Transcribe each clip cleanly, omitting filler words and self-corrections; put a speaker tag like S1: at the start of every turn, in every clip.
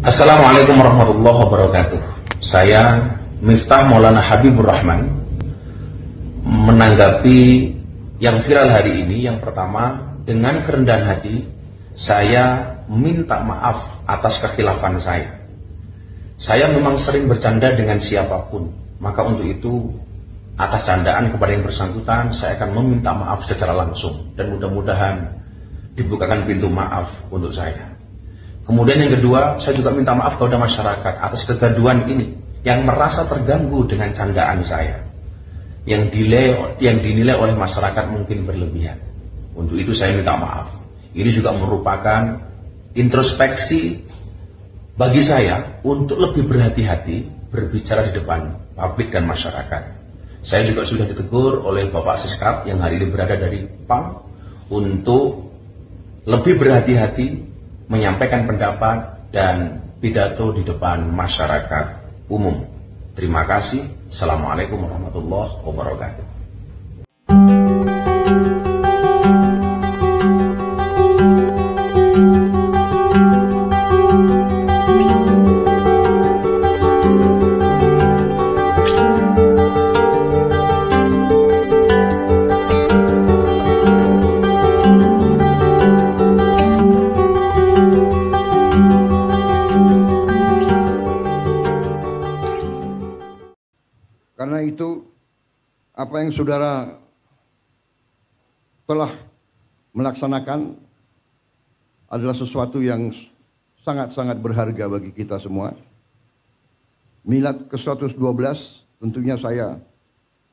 S1: Assalamualaikum warahmatullahi wabarakatuh. Saya Miftah Maulana Habibur Rahman menanggapi yang viral hari ini. Yang pertama, dengan kerendahan hati saya minta maaf atas kekhilafan saya. Saya memang sering bercanda dengan siapapun, maka untuk itu atas candaan kepada yang bersangkutan saya akan meminta maaf secara langsung, dan mudah-mudahan dibukakan pintu maaf untuk saya. Kemudian yang kedua, saya juga minta maaf kepada masyarakat atas kegaduhan ini yang merasa terganggu dengan candaan saya, yang dinilai oleh masyarakat mungkin berlebihan. Untuk itu saya minta maaf. Ini juga merupakan introspeksi bagi saya untuk lebih berhati-hati berbicara di depan publik dan masyarakat. Saya juga sudah ditegur oleh Bapak Siskap yang hari ini berada dari PAM untuk lebih berhati-hati menyampaikan pendapat dan pidato di depan masyarakat umum. Terima kasih. Assalamualaikum warahmatullahi wabarakatuh.
S2: Karena itu, apa yang saudara telah melaksanakan adalah sesuatu yang sangat-sangat berharga bagi kita semua. Milad ke-112, tentunya saya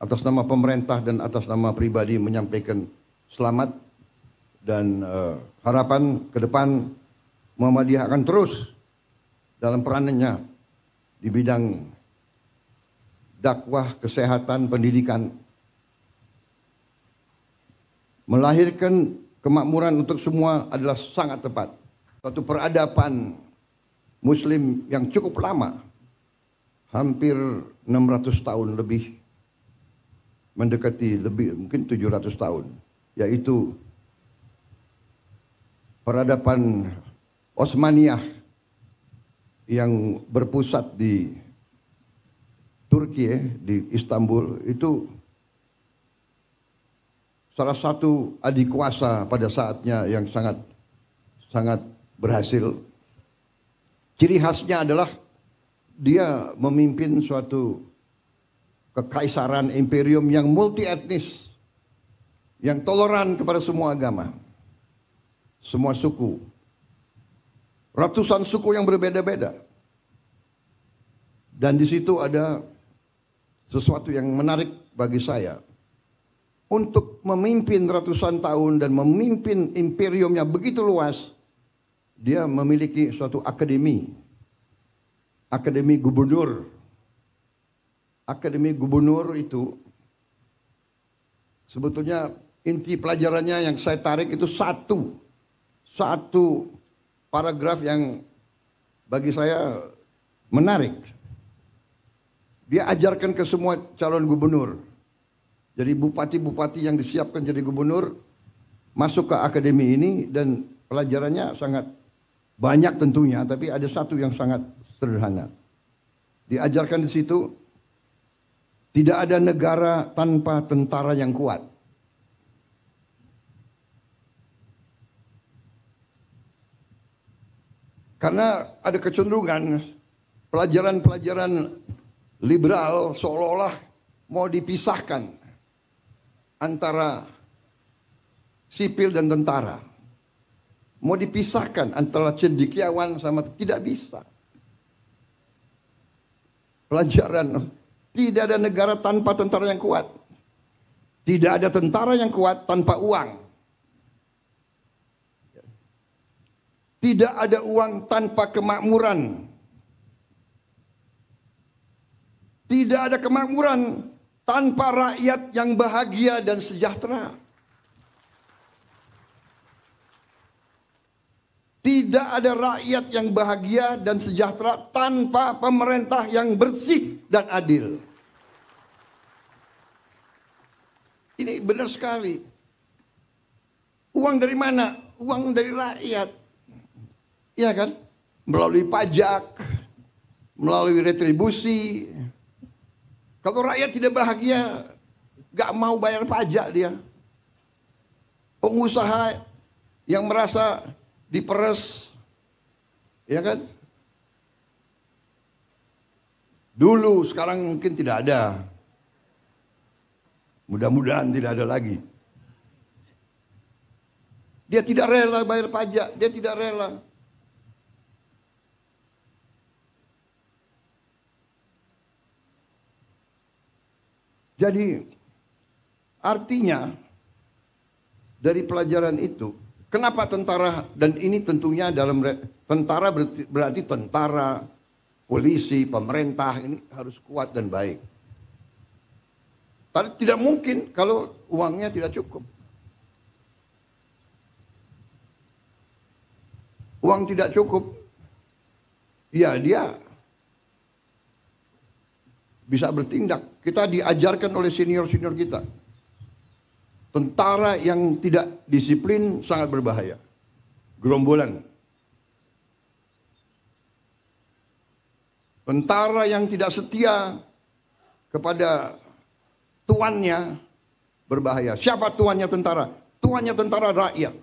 S2: atas nama pemerintah dan atas nama pribadi menyampaikan selamat dan harapan ke depan Muhammadiyah akan terus dalam peranannya di bidang dakwah, kesehatan, pendidikan, melahirkan kemakmuran untuk semua adalah sangat tepat. Suatu peradaban Muslim yang cukup lama, hampir 600 tahun lebih, mendekati lebih mungkin 700 tahun, yaitu peradaban Osmaniyah yang berpusat di Turki, di Istanbul. Itu salah satu adik kuasa pada saatnya yang sangat berhasil. Ciri khasnya adalah dia memimpin suatu kekaisaran imperium yang multi etnis, yang toleran kepada semua agama, semua suku, ratusan suku yang berbeda-beda. Dan di situ ada sesuatu yang menarik bagi saya. Untuk memimpin ratusan tahun dan memimpin imperiumnya begitu luas, dia memiliki suatu akademi. Akademi gubernur. Akademi gubernur itu sebetulnya inti pelajarannya yang saya tarik itu satu paragraf yang bagi saya menarik. Dia ajarkan ke semua calon gubernur. Jadi bupati-bupati yang disiapkan jadi gubernur masuk ke akademi ini, dan pelajarannya sangat banyak tentunya, tapi ada satu yang sangat sederhana. Diajarkan di situ, tidak ada negara tanpa tentara yang kuat. Karena ada kecenderungan pelajaran-pelajaran liberal seolah-olah mau dipisahkan antara sipil dan tentara. Mau dipisahkan antara cendekiawan sama, tidak bisa. Pelajaran, tidak ada negara tanpa tentara yang kuat. Tidak ada tentara yang kuat tanpa uang. Tidak ada uang tanpa kemakmuran. Tidak ada kemakmuran tanpa rakyat yang bahagia dan sejahtera. Tidak ada rakyat yang bahagia dan sejahtera tanpa pemerintah yang bersih dan adil. Ini benar sekali. Uang dari mana? Uang dari rakyat. Iya kan? Melalui pajak, melalui retribusi. Kalau rakyat tidak bahagia, gak mau bayar pajak dia. Pengusaha yang merasa diperes, ya kan? Dulu, sekarang mungkin tidak ada. Mudah-mudahan tidak ada lagi. Dia tidak rela bayar pajak, dia tidak rela. Jadi artinya dari pelajaran itu, kenapa tentara, dan ini tentunya dalam tentara berarti tentara, polisi, pemerintah ini harus kuat dan baik. Tapi tidak mungkin kalau uangnya tidak cukup. Uang tidak cukup, ya dia bisa bertindak. Kita diajarkan oleh senior-senior kita. Tentara yang tidak disiplin sangat berbahaya. Gerombolan. Tentara yang tidak setia kepada tuannya berbahaya. Siapa tuannya tentara? Tuannya tentara rakyat.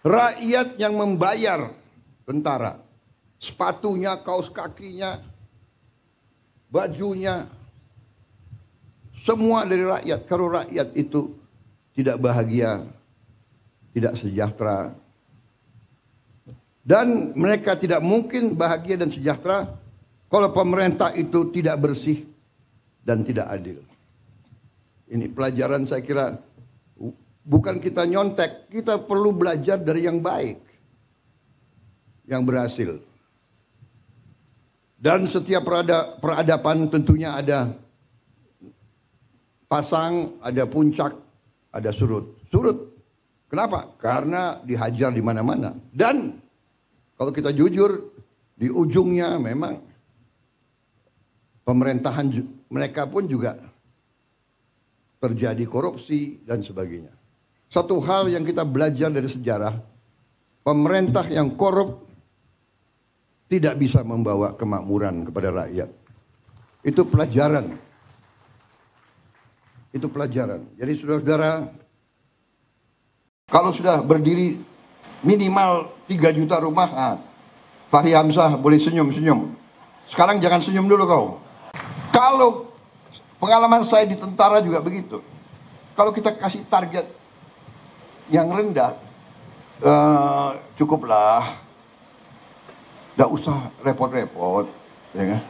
S2: Rakyat yang membayar tentara. Sepatunya, kaos kakinya, bajunya, semua dari rakyat. Kalau rakyat itu tidak bahagia, tidak sejahtera, dan mereka tidak mungkin bahagia dan sejahtera kalau pemerintah itu tidak bersih dan tidak adil. Ini pelajaran saya kira, bukan kita nyontek, kita perlu belajar dari yang baik, yang berhasil. Dan setiap peradaban tentunya ada pasang, ada puncak, ada surut. Surut. Kenapa? Karena dihajar di mana-mana. Dan kalau kita jujur, di ujungnya memang pemerintahan mereka pun juga terjadi korupsi dan sebagainya. Satu hal yang kita belajar dari sejarah, pemerintah yang korup tidak bisa membawa kemakmuran kepada rakyat. Itu pelajaran. Itu pelajaran. Jadi saudara-saudara, kalau sudah berdiri minimal 3 juta rumah, Fahri Hamzah boleh senyum-senyum. Sekarang jangan senyum dulu kau. Kalau pengalaman saya di tentara juga begitu. Kalau kita kasih target yang rendah, cukuplah. Tidak usah repot-repot, ya kan?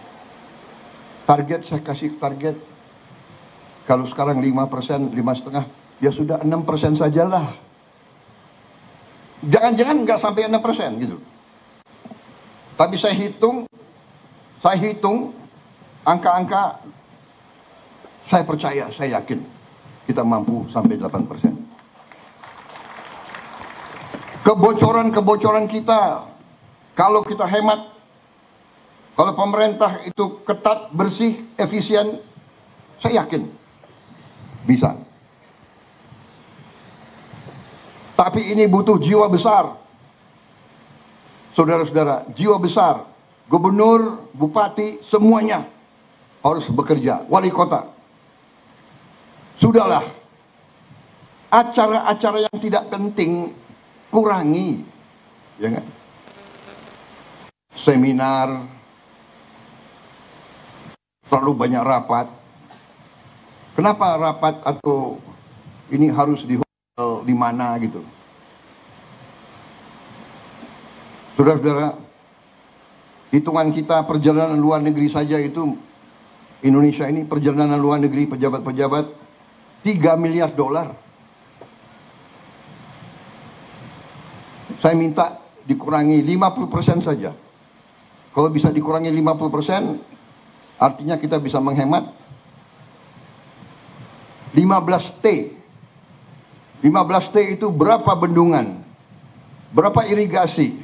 S2: Target saya kasih target, kalau sekarang 5%, 5,5%, ya sudah 6% sajalah. Jangan-jangan nggak sampai 6% gitu. Tapi saya hitung angka-angka, saya percaya, saya yakin kita mampu sampai 8%. Kebocoran-kebocoran kita, kalau kita hemat, kalau pemerintah itu ketat, bersih, efisien, saya yakin bisa. Tapi ini butuh jiwa besar. Saudara-saudara, jiwa besar. Gubernur, bupati, semuanya harus bekerja. Wali kota. Sudahlah. Acara-acara yang tidak penting kurangi. Ya kan? Seminar, terlalu banyak rapat. Kenapa rapat atau ini harus di hotel di mana gitu? Saudara-saudara, hitungan kita perjalanan luar negeri saja itu, Indonesia ini perjalanan luar negeri pejabat-pejabat $3 miliar. Saya minta dikurangi 50% saja. Kalau bisa dikurangi 50%, artinya kita bisa menghemat 15T. 15T itu berapa bendungan, berapa irigasi,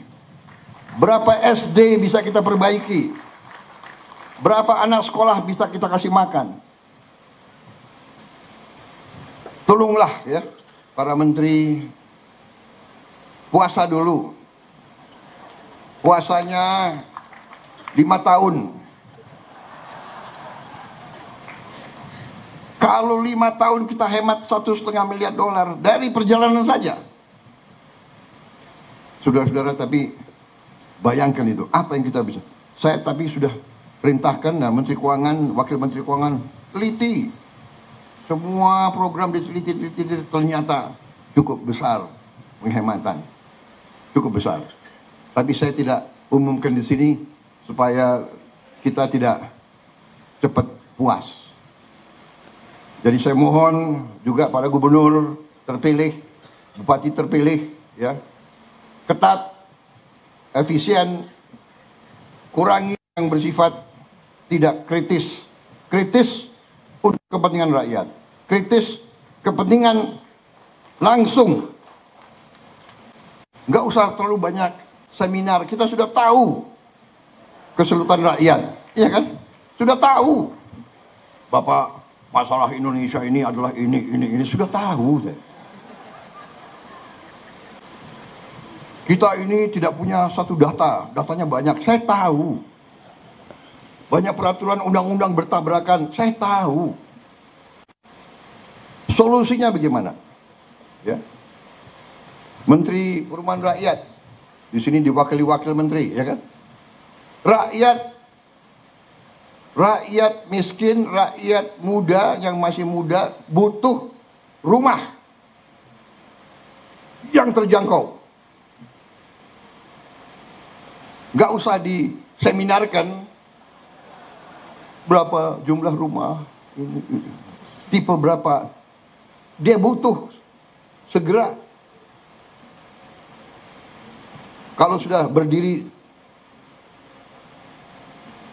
S2: berapa SD bisa kita perbaiki, berapa anak sekolah bisa kita kasih makan. Tolonglah ya, para menteri, puasa dulu. Puasanya 5 tahun. Kalau 5 tahun kita hemat $1,5 miliar dari perjalanan saja. Saudara-saudara, tapi bayangkan itu, apa yang kita bisa. Saya tapi sudah perintahkan, nah, Menteri Keuangan, Wakil Menteri Keuangan, teliti. Semua program diteliti, ternyata cukup besar penghematan. Cukup besar. Tapi saya tidak umumkan di sini supaya kita tidak cepat puas. Jadi saya mohon juga para gubernur terpilih, bupati terpilih, ya, ketat, efisien, kurangi yang bersifat tidak kritis. Kritis untuk kepentingan rakyat. Kritis kepentingan langsung. Nggak usah terlalu banyak seminar. Kita sudah tahu kesulitan rakyat. Iya kan? Sudah tahu. Bapak, masalah Indonesia ini adalah ini. Sudah tahu. Kita ini tidak punya satu data. Datanya banyak. Saya tahu. Banyak peraturan undang-undang bertabrakan. Saya tahu. Solusinya bagaimana? Ya. Menteri Perumahan Rakyat. Di sini diwakili wakil menteri, ya kan? Rakyat miskin, rakyat muda yang masih muda butuh rumah yang terjangkau. Nggak usah diseminarkan berapa jumlah rumah, tipe berapa. Dia butuh segera. Kalau sudah berdiri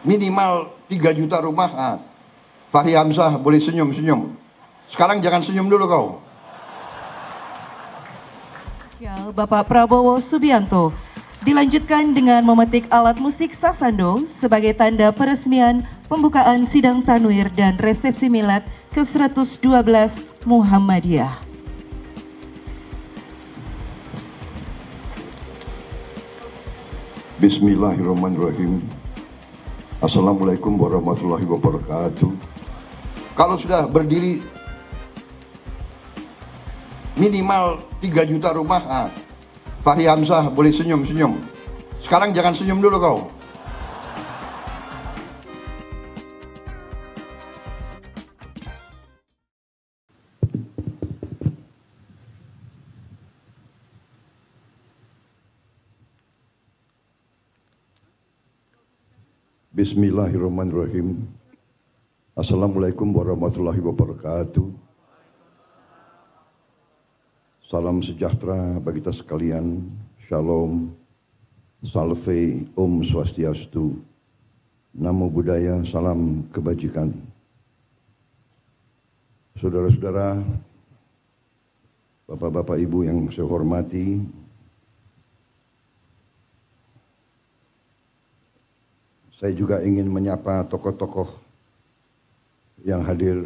S2: minimal 3 juta rumah, Fahri Hamzah boleh senyum-senyum. Sekarang jangan senyum dulu kau.
S3: Bapak Prabowo Subianto dilanjutkan dengan memetik alat musik sasando sebagai tanda peresmian pembukaan sidang tanwir dan resepsi milad ke-112 Muhammadiyah.
S2: Bismillahirrahmanirrahim. Assalamualaikum warahmatullahi wabarakatuh. Kalau sudah berdiri minimal 3 juta rumah, Fahri Hamzah boleh senyum-senyum. Sekarang jangan senyum dulu kau. Bismillahirrahmanirrahim. Assalamualaikum warahmatullahi wabarakatuh. Salam sejahtera bagi kita sekalian. Shalom, salve, om swastiastu. Namo Buddhaya, salam kebajikan. Saudara-saudara, bapak-bapak ibu yang saya hormati, saya juga ingin menyapa tokoh-tokoh yang hadir.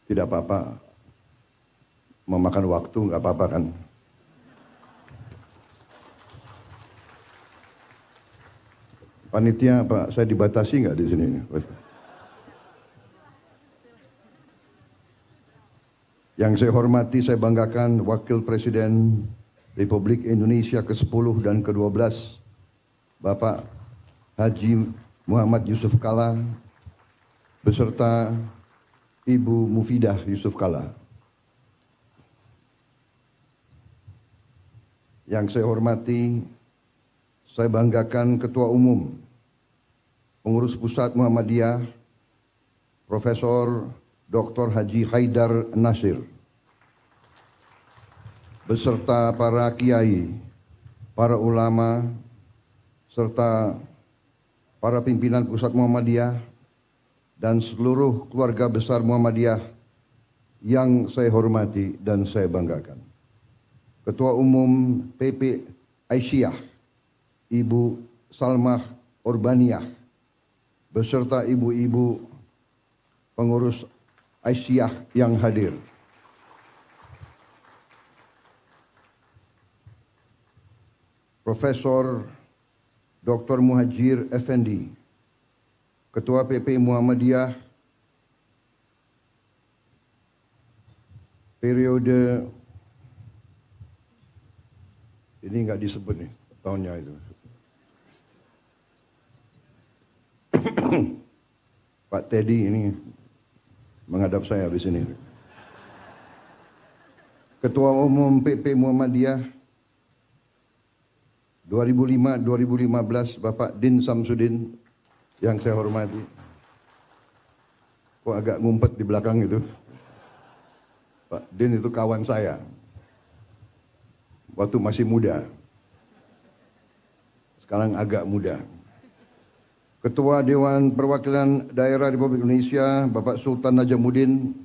S2: Tidak apa-apa, memakan waktu nggak apa-apa kan? Panitia, Pak, saya dibatasi nggak di sini? Yang saya hormati, saya banggakan Wakil Presiden Republik Indonesia ke-10 dan ke-12, Bapak Haji Muhammad Yusuf Kalla beserta Ibu Mufidah Yusuf Kalla. Yang saya hormati, saya banggakan Ketua Umum Pengurus Pusat Muhammadiyah Profesor Dr. Haji Haidar Nasir beserta para kiai, para ulama, serta para pimpinan Pusat Muhammadiyah dan seluruh keluarga besar Muhammadiyah yang saya hormati dan saya banggakan. Ketua Umum PP Aisyah, Ibu Salmah Urbaniyah, beserta ibu-ibu pengurus Aisyah yang hadir. Profesor Dr. Muhajir Effendi, Ketua PP Muhammadiyah periode ini nggak disebut nih tahunnya itu. Pak Teddy ini menghadap saya di sini. Ketua Umum PP Muhammadiyah 2005-2015 Bapak Din Samsudin yang saya hormati. Kok agak ngumpet di belakang itu? Pak Din itu kawan saya waktu masih muda. Sekarang agak muda. Ketua Dewan Perwakilan Daerah Republik Indonesia Bapak Sultan Najamuddin,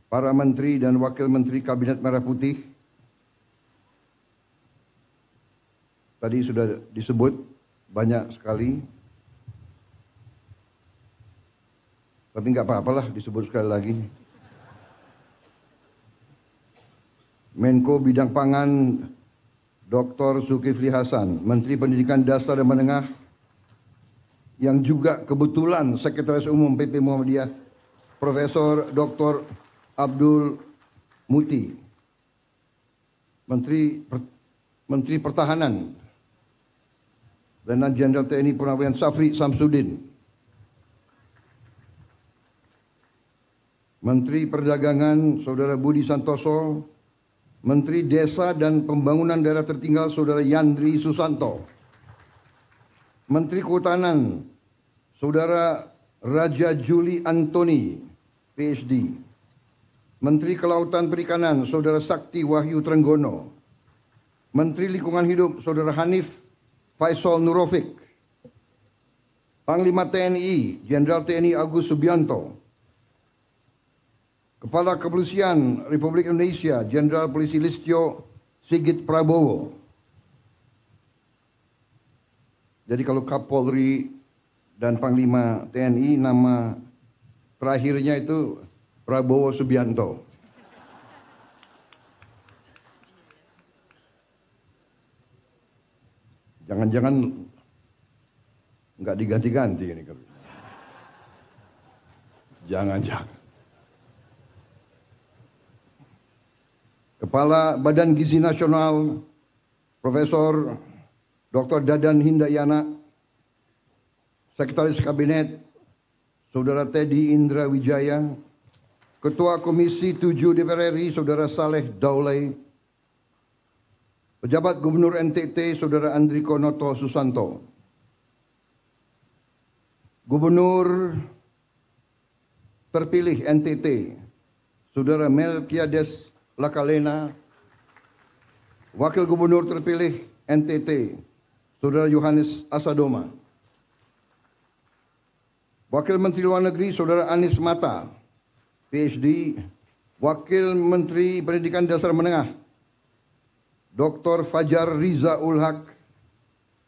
S2: para menteri dan wakil menteri Kabinet Merah Putih, tadi sudah disebut banyak sekali, tapi nggak apa-apalah disebut sekali lagi. Menko Bidang Pangan Dr. Zulkifli Hasan, Menteri Pendidikan Dasar dan Menengah, yang juga kebetulan Sekretaris Umum PP Muhammadiyah, Profesor Dr. Abdul Muti, Menteri Pertahanan, Letnan Jenderal TNI Purnawirawan Safri Samsudin, Menteri Perdagangan Saudara Budi Santoso, Menteri Desa dan Pembangunan Daerah Tertinggal Saudara Yandri Susanto, Menteri Kehutanan Saudara Raja Juli Antoni, PhD, Menteri Kelautan Perikanan Saudara Sakti Wahyu Trenggono, Menteri Lingkungan Hidup Saudara Hanif Faisal Nurofik, Panglima TNI Jenderal TNI Agus Subianto, Kepala Kepolisian Republik Indonesia Jenderal Polisi Listio Sigit Prabowo. Jadi kalau Kapolri dan Panglima TNI nama terakhirnya itu Prabowo Subianto. Jangan-jangan nggak diganti-ganti ini. Jangan-jangan. Kepala Badan Gizi Nasional Profesor Dr. Dadan Hindayana, Sekretaris Kabinet Saudara Teddy Indra Wijaya, Ketua Komisi 7 DPR RI Saudara Saleh Daulay, Pejabat Gubernur NTT Saudara Andriko Noto Susanto, Gubernur terpilih NTT Saudara Melkiades Lakalena, Wakil Gubernur terpilih NTT Saudara Yohanes Asadoma, Wakil Menteri Luar Negeri Saudara Anies Mata, PhD, Wakil Menteri Pendidikan Dasar Menengah Dr. Fajar Riza Ulhaq,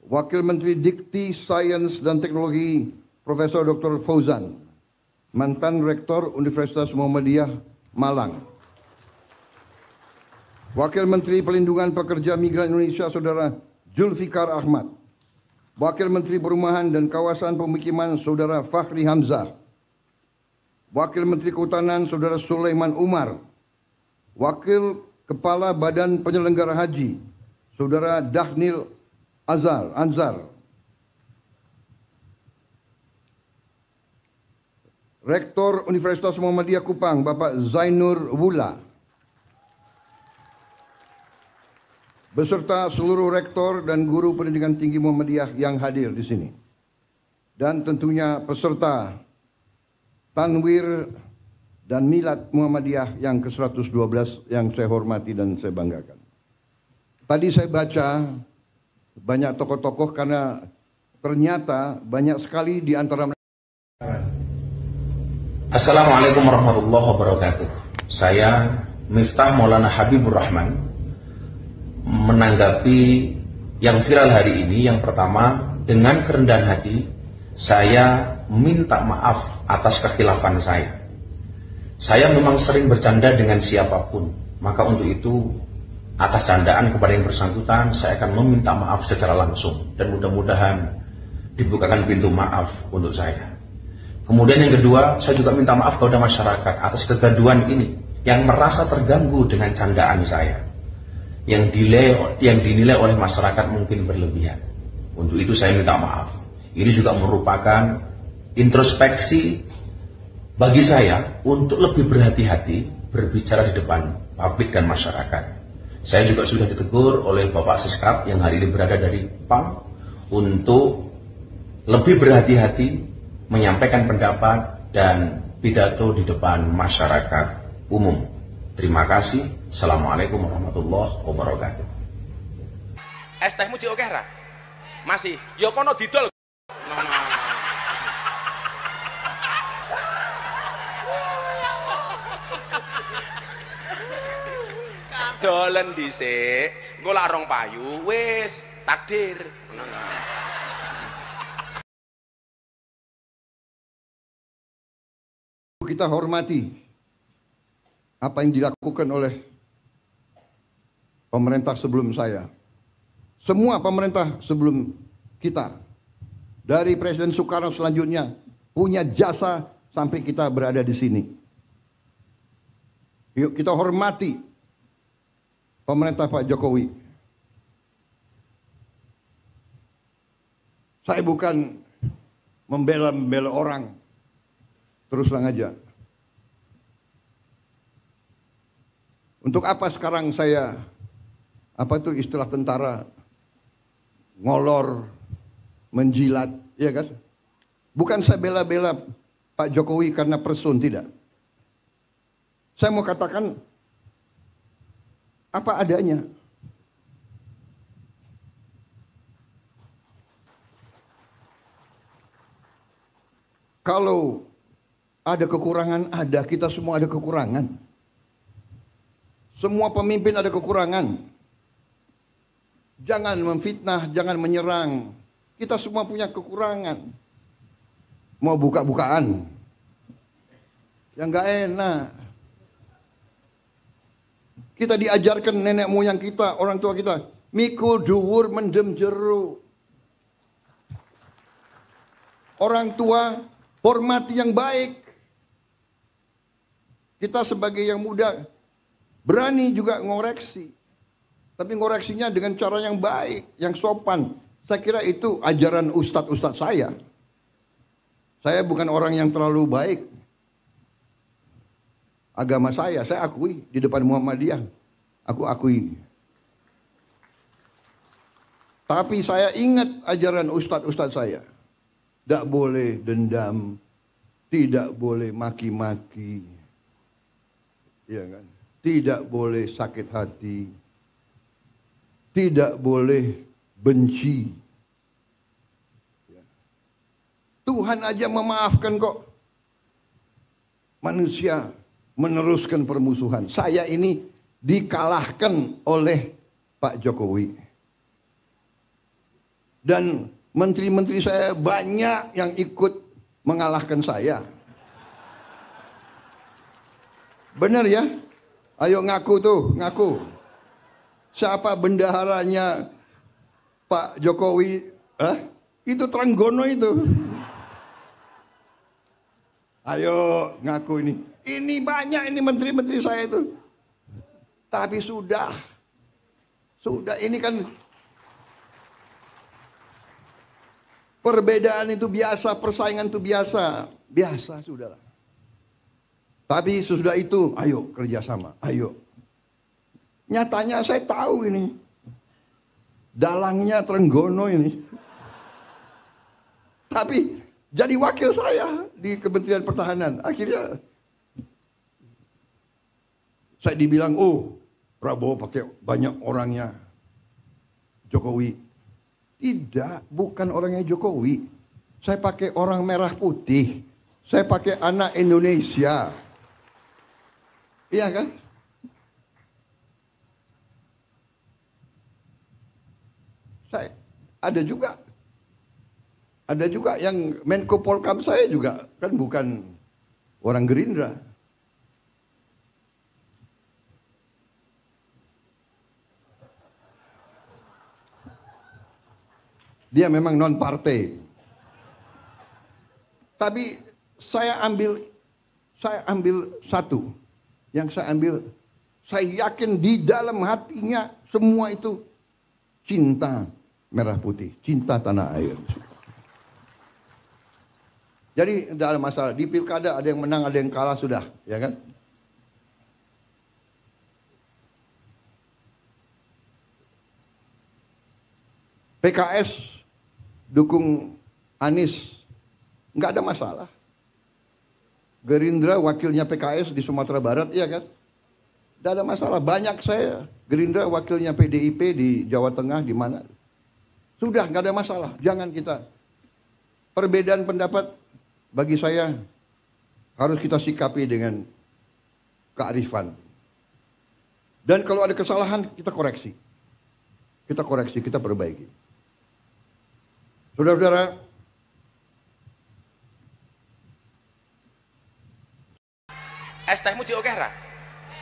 S2: Wakil Menteri Dikti, Sains dan Teknologi Profesor Dr. Fauzan, mantan Rektor Universitas Muhammadiyah Malang, Wakil Menteri Pelindungan Pekerja Migran Indonesia Saudara Julfikar Ahmad, Wakil Menteri Perumahan dan Kawasan Pemukiman Saudara Fakhri Hamzah, Wakil Menteri Kehutanan Saudara Sulaiman Umar, Wakil Kepala Badan Penyelenggara Haji Saudara Dahnil Anzar, Rektor Universitas Muhammadiyah Kupang Bapak Zainur Wula, beserta seluruh rektor dan guru pendidikan tinggi Muhammadiyah yang hadir di sini. Dan tentunya peserta Tanwir dan Milad Muhammadiyah yang ke-112 yang saya hormati dan saya banggakan. Tadi saya baca banyak tokoh-tokoh karena ternyata banyak sekali di antara mereka.
S1: Assalamualaikum warahmatullahi wabarakatuh. Saya Miftah Maulana Habibur Rahman menanggapi yang viral hari ini. Yang pertama, dengan kerendahan hati saya minta maaf atas kekhilafan saya. Saya memang sering bercanda dengan siapapun, maka untuk itu atas candaan kepada yang bersangkutan saya akan meminta maaf secara langsung dan mudah-mudahan dibukakan pintu maaf untuk saya. Kemudian yang kedua, saya juga minta maaf kepada masyarakat atas kegaduhan ini yang merasa terganggu dengan candaan saya, yang dinilai oleh masyarakat mungkin berlebihan. Untuk itu saya minta maaf. Ini juga merupakan introspeksi bagi saya untuk lebih berhati-hati berbicara di depan publik dan masyarakat. Saya juga sudah ditegur oleh Bapak Siskap yang hari ini berada dari PAM untuk lebih berhati-hati menyampaikan pendapat dan pidato di depan masyarakat umum. Terima kasih. Assalamualaikum warahmatullahi wabarakatuh.
S4: Es tehmu cik oke ra? Masih. Ya kono didol. Dolen dhisik, engko lak rong payu wis takdir.
S2: Kita hormati apa yang dilakukan oleh pemerintah sebelum saya. Semua pemerintah sebelum kita. Dari Presiden Soekarno selanjutnya punya jasa sampai kita berada di sini. Yuk kita hormati pemerintah Pak Jokowi. Saya bukan membela orang. Terus terang aja. Untuk apa sekarang saya, apa itu istilah tentara, ngolor, menjilat, ya kan? Bukan saya bela-bela Pak Jokowi karena person, tidak. Saya mau katakan apa adanya. Kalau ada kekurangan, kita semua ada kekurangan. Semua pemimpin ada kekurangan. Jangan memfitnah, jangan menyerang. Kita semua punya kekurangan. Mau buka-bukaan, yang gak enak. Kita diajarkan nenek moyang kita, orang tua kita, mikul dhuwur mendem jero. Orang tua hormati yang baik. Kita sebagai yang muda berani juga ngoreksi. Tapi ngoreksinya dengan cara yang baik, yang sopan. Saya kira itu ajaran ustadz-ustadz saya. Saya bukan orang yang terlalu baik. Agama saya akui di depan Muhammadiyah. Aku akui. Tapi saya ingat ajaran ustadz-ustadz saya. Tidak boleh dendam. Tidak boleh maki-maki. Ya kan? Tidak boleh sakit hati. Tidak boleh benci. Ya. Tuhan aja memaafkan kok. Manusia meneruskan permusuhan. Saya ini dikalahkan oleh Pak Jokowi. Dan menteri-menteri saya banyak yang ikut mengalahkan saya. Benar ya? Ayo ngaku tuh, ngaku. Siapa bendaharanya Pak Jokowi? Itu Trenggono itu. Ayo ngaku ini. Ini banyak ini menteri-menteri saya itu. Tapi sudah ini kan perbedaan itu biasa, persaingan itu biasa. Biasa sudahlah. Tapi sesudah itu, ayo kerjasama, ayo. Nyatanya saya tahu ini. Dalangnya Trenggono ini. Tapi jadi wakil saya di Kementerian Pertahanan. Akhirnya saya dibilang, oh Prabowo pakai banyak orangnya Jokowi. Tidak, bukan orangnya Jokowi. Saya pakai orang merah putih. Saya pakai anak Indonesia. Iya kan? Saya ada juga Ada juga yang Menko Polkam saya juga kan bukan orang Gerindra. Dia memang non partai. Tapi saya ambil satu. Yang saya ambil, saya yakin di dalam hatinya semua itu cinta merah putih, cinta tanah air. Jadi tidak ada masalah. Di pilkada ada yang menang, ada yang kalah, sudah, ya kan? PKS dukung Anies, nggak ada masalah. Gerindra wakilnya PKS di Sumatera Barat, iya kan? Nggak ada masalah. Banyak saya Gerindra wakilnya PDIP di Jawa Tengah, di mana? Sudah, nggak ada masalah. Jangan kita perbedaan pendapat, bagi saya harus kita sikapi dengan kearifan. Dan kalau ada kesalahan, kita koreksi. Kita perbaiki. Saudara-saudara,
S4: es tehmu cik oke ra?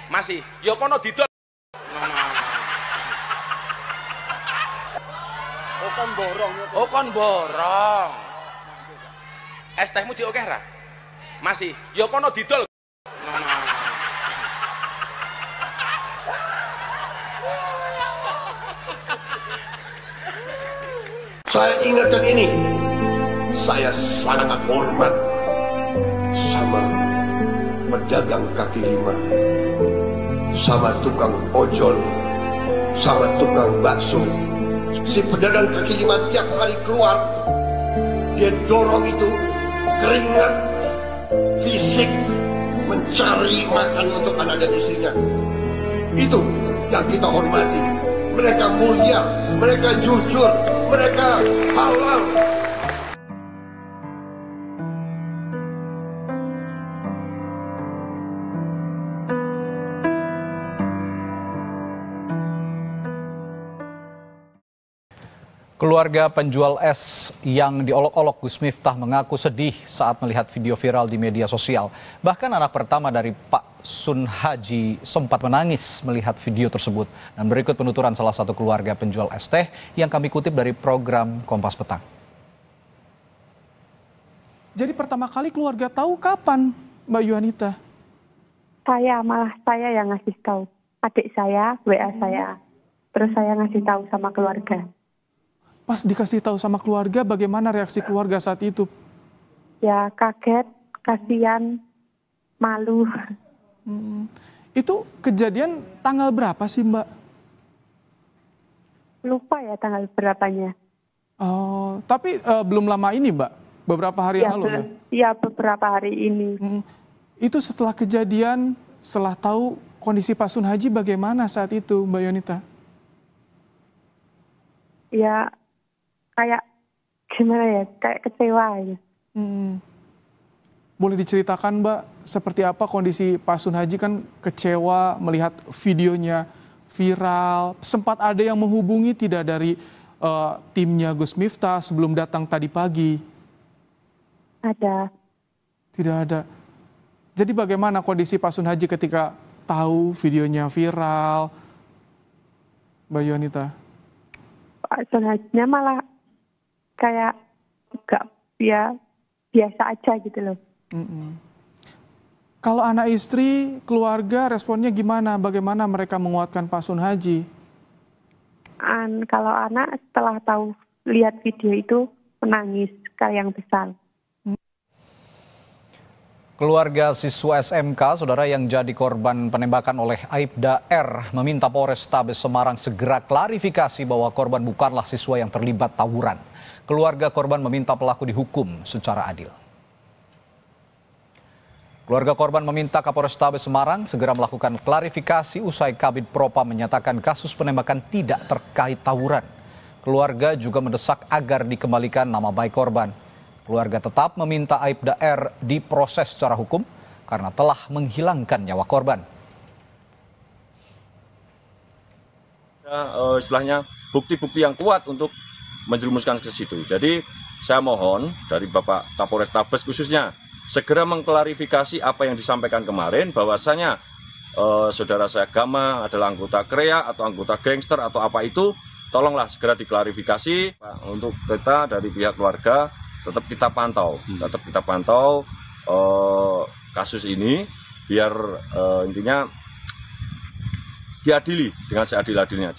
S4: Masih, ya kono didol. Oh kon borong. Es tehmu cik oke ra? Masih, ya kono didol.
S5: Saya ingatkan ini, saya sangat hormat sama pedagang kaki lima, sama tukang ojol, sama tukang bakso. Si pedagang kaki lima tiap hari keluar, dia dorong itu keringat fisik mencari makan untuk anak dan istrinya. Itu yang kita hormati. Mereka mulia, mereka jujur, mereka halal.
S6: Keluarga penjual es yang diolok-olok Gus Miftah mengaku sedih saat melihat video viral di media sosial. Bahkan anak pertama dari Pak Sun Haji sempat menangis melihat video tersebut. Dan berikut penuturan salah satu keluarga penjual es teh yang kami kutip dari program Kompas Petang.
S7: Jadi pertama kali keluarga tahu kapan, Mbak Yuanita?
S8: Saya yang ngasih tahu. Adik saya, WA saya. Terus saya ngasih tahu sama keluarga.
S7: Pas dikasih tahu sama keluarga, bagaimana reaksi keluarga saat itu?
S8: Ya kaget, kasihan, malu.
S7: Itu kejadian tanggal berapa sih, Mbak?
S8: Lupa ya tanggal berapanya.
S7: Oh, tapi belum lama ini, Mbak? Beberapa hari yang lalu ya?
S8: Iya, beberapa hari ini.
S7: Itu setelah kejadian, setelah tahu kondisi Pak Sun Haji bagaimana saat itu, Mbak Yonita?
S8: Ya, kayak gimana ya, kayak kecewa ya.
S7: Boleh diceritakan, Mbak, seperti apa kondisi Pak Sun Haji? Kan kecewa melihat videonya viral. Sempat ada yang menghubungi tidak dari timnya Gus Miftah sebelum datang tadi pagi?
S8: Ada.
S7: Tidak ada. Jadi bagaimana kondisi Pak Sun Haji ketika tahu videonya viral, Mbak Yonita?
S8: Pak Sun Hajinya malah kayak gak ya biasa aja gitu loh.
S7: Kalau anak istri, keluarga responnya gimana? Bagaimana mereka menguatkan Pak Sun Haji?
S8: Kalau anak setelah tahu lihat video itu menangis kayak yang besar.
S6: Keluarga siswa SMK, saudara yang jadi korban penembakan oleh Aibda R, meminta Polrestabes Semarang segera klarifikasi bahwa korban bukanlah siswa yang terlibat tawuran. Keluarga korban meminta pelaku dihukum secara adil. Keluarga korban meminta Kapolrestabes Semarang segera melakukan klarifikasi usai Kabid Propam menyatakan kasus penembakan tidak terkait tawuran. Keluarga juga mendesak agar dikembalikan nama baik korban. Keluarga tetap meminta Aibda R diproses secara hukum karena telah menghilangkan nyawa korban.
S9: Istilahnya bukti-bukti yang kuat untuk menjerumuskan ke situ. Jadi saya mohon dari Bapak Kapolrestabes khususnya segera mengklarifikasi apa yang disampaikan kemarin, bahwasanya saudara saya Gama adalah anggota KREA atau anggota gangster atau apa itu, tolonglah segera diklarifikasi. Untuk kita dari pihak keluarga tetap kita pantau kasus ini biar intinya diadili dengan seadil-adilnya.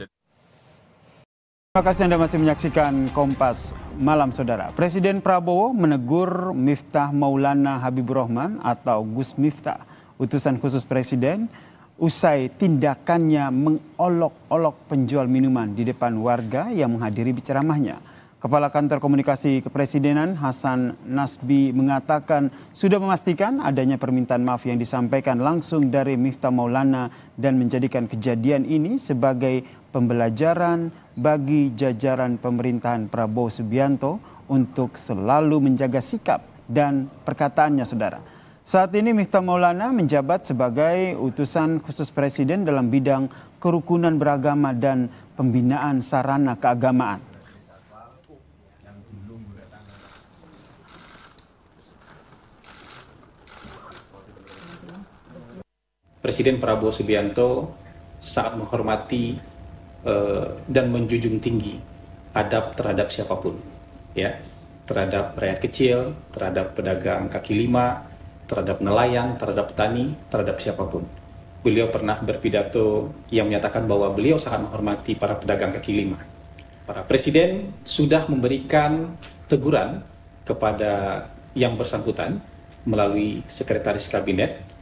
S10: Terima kasih Anda masih menyaksikan Kompas Malam, Saudara. Presiden Prabowo menegur Miftah Maulana Habibur Rahman atau Gus Miftah, utusan khusus Presiden, usai tindakannya mengolok-olok penjual minuman di depan warga yang menghadiri ceramahnya. Kepala Kantor Komunikasi Kepresidenan Hasan Nasbi mengatakan sudah memastikan adanya permintaan maaf yang disampaikan langsung dari Miftah Maulana dan menjadikan kejadian ini sebagai pembelajaran bagi jajaran pemerintahan Prabowo Subianto untuk selalu menjaga sikap dan perkataannya, Saudara. Saat ini Miftah Maulana menjabat sebagai utusan khusus Presiden dalam bidang kerukunan beragama dan pembinaan sarana keagamaan.
S11: Presiden Prabowo Subianto sangat menghormati dan menjunjung tinggi adab terhadap siapapun, ya, terhadap rakyat kecil, terhadap pedagang kaki lima, terhadap nelayan, terhadap petani, terhadap siapapun. Beliau pernah berpidato yang menyatakan bahwa beliau sangat menghormati para pedagang kaki lima. Para presiden sudah memberikan teguran kepada yang bersangkutan melalui sekretaris kabinet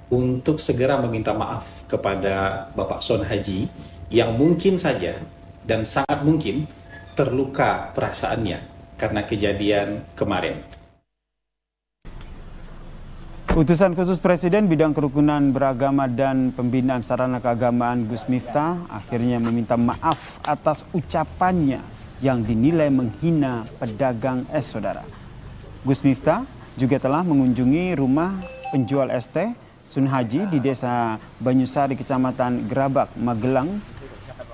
S11: untuk segera meminta maaf kepada Bapak Son Haji yang mungkin saja dan sangat mungkin terluka perasaannya karena kejadian kemarin.
S10: Utusan khusus Presiden bidang kerukunan beragama dan pembinaan sarana keagamaan Gus Miftah akhirnya meminta maaf atas ucapannya yang dinilai menghina pedagang es, Saudara. Gus Miftah juga telah mengunjungi rumah penjual es teh Sun Haji di Desa Banyusari, Kecamatan Gerabak, Magelang.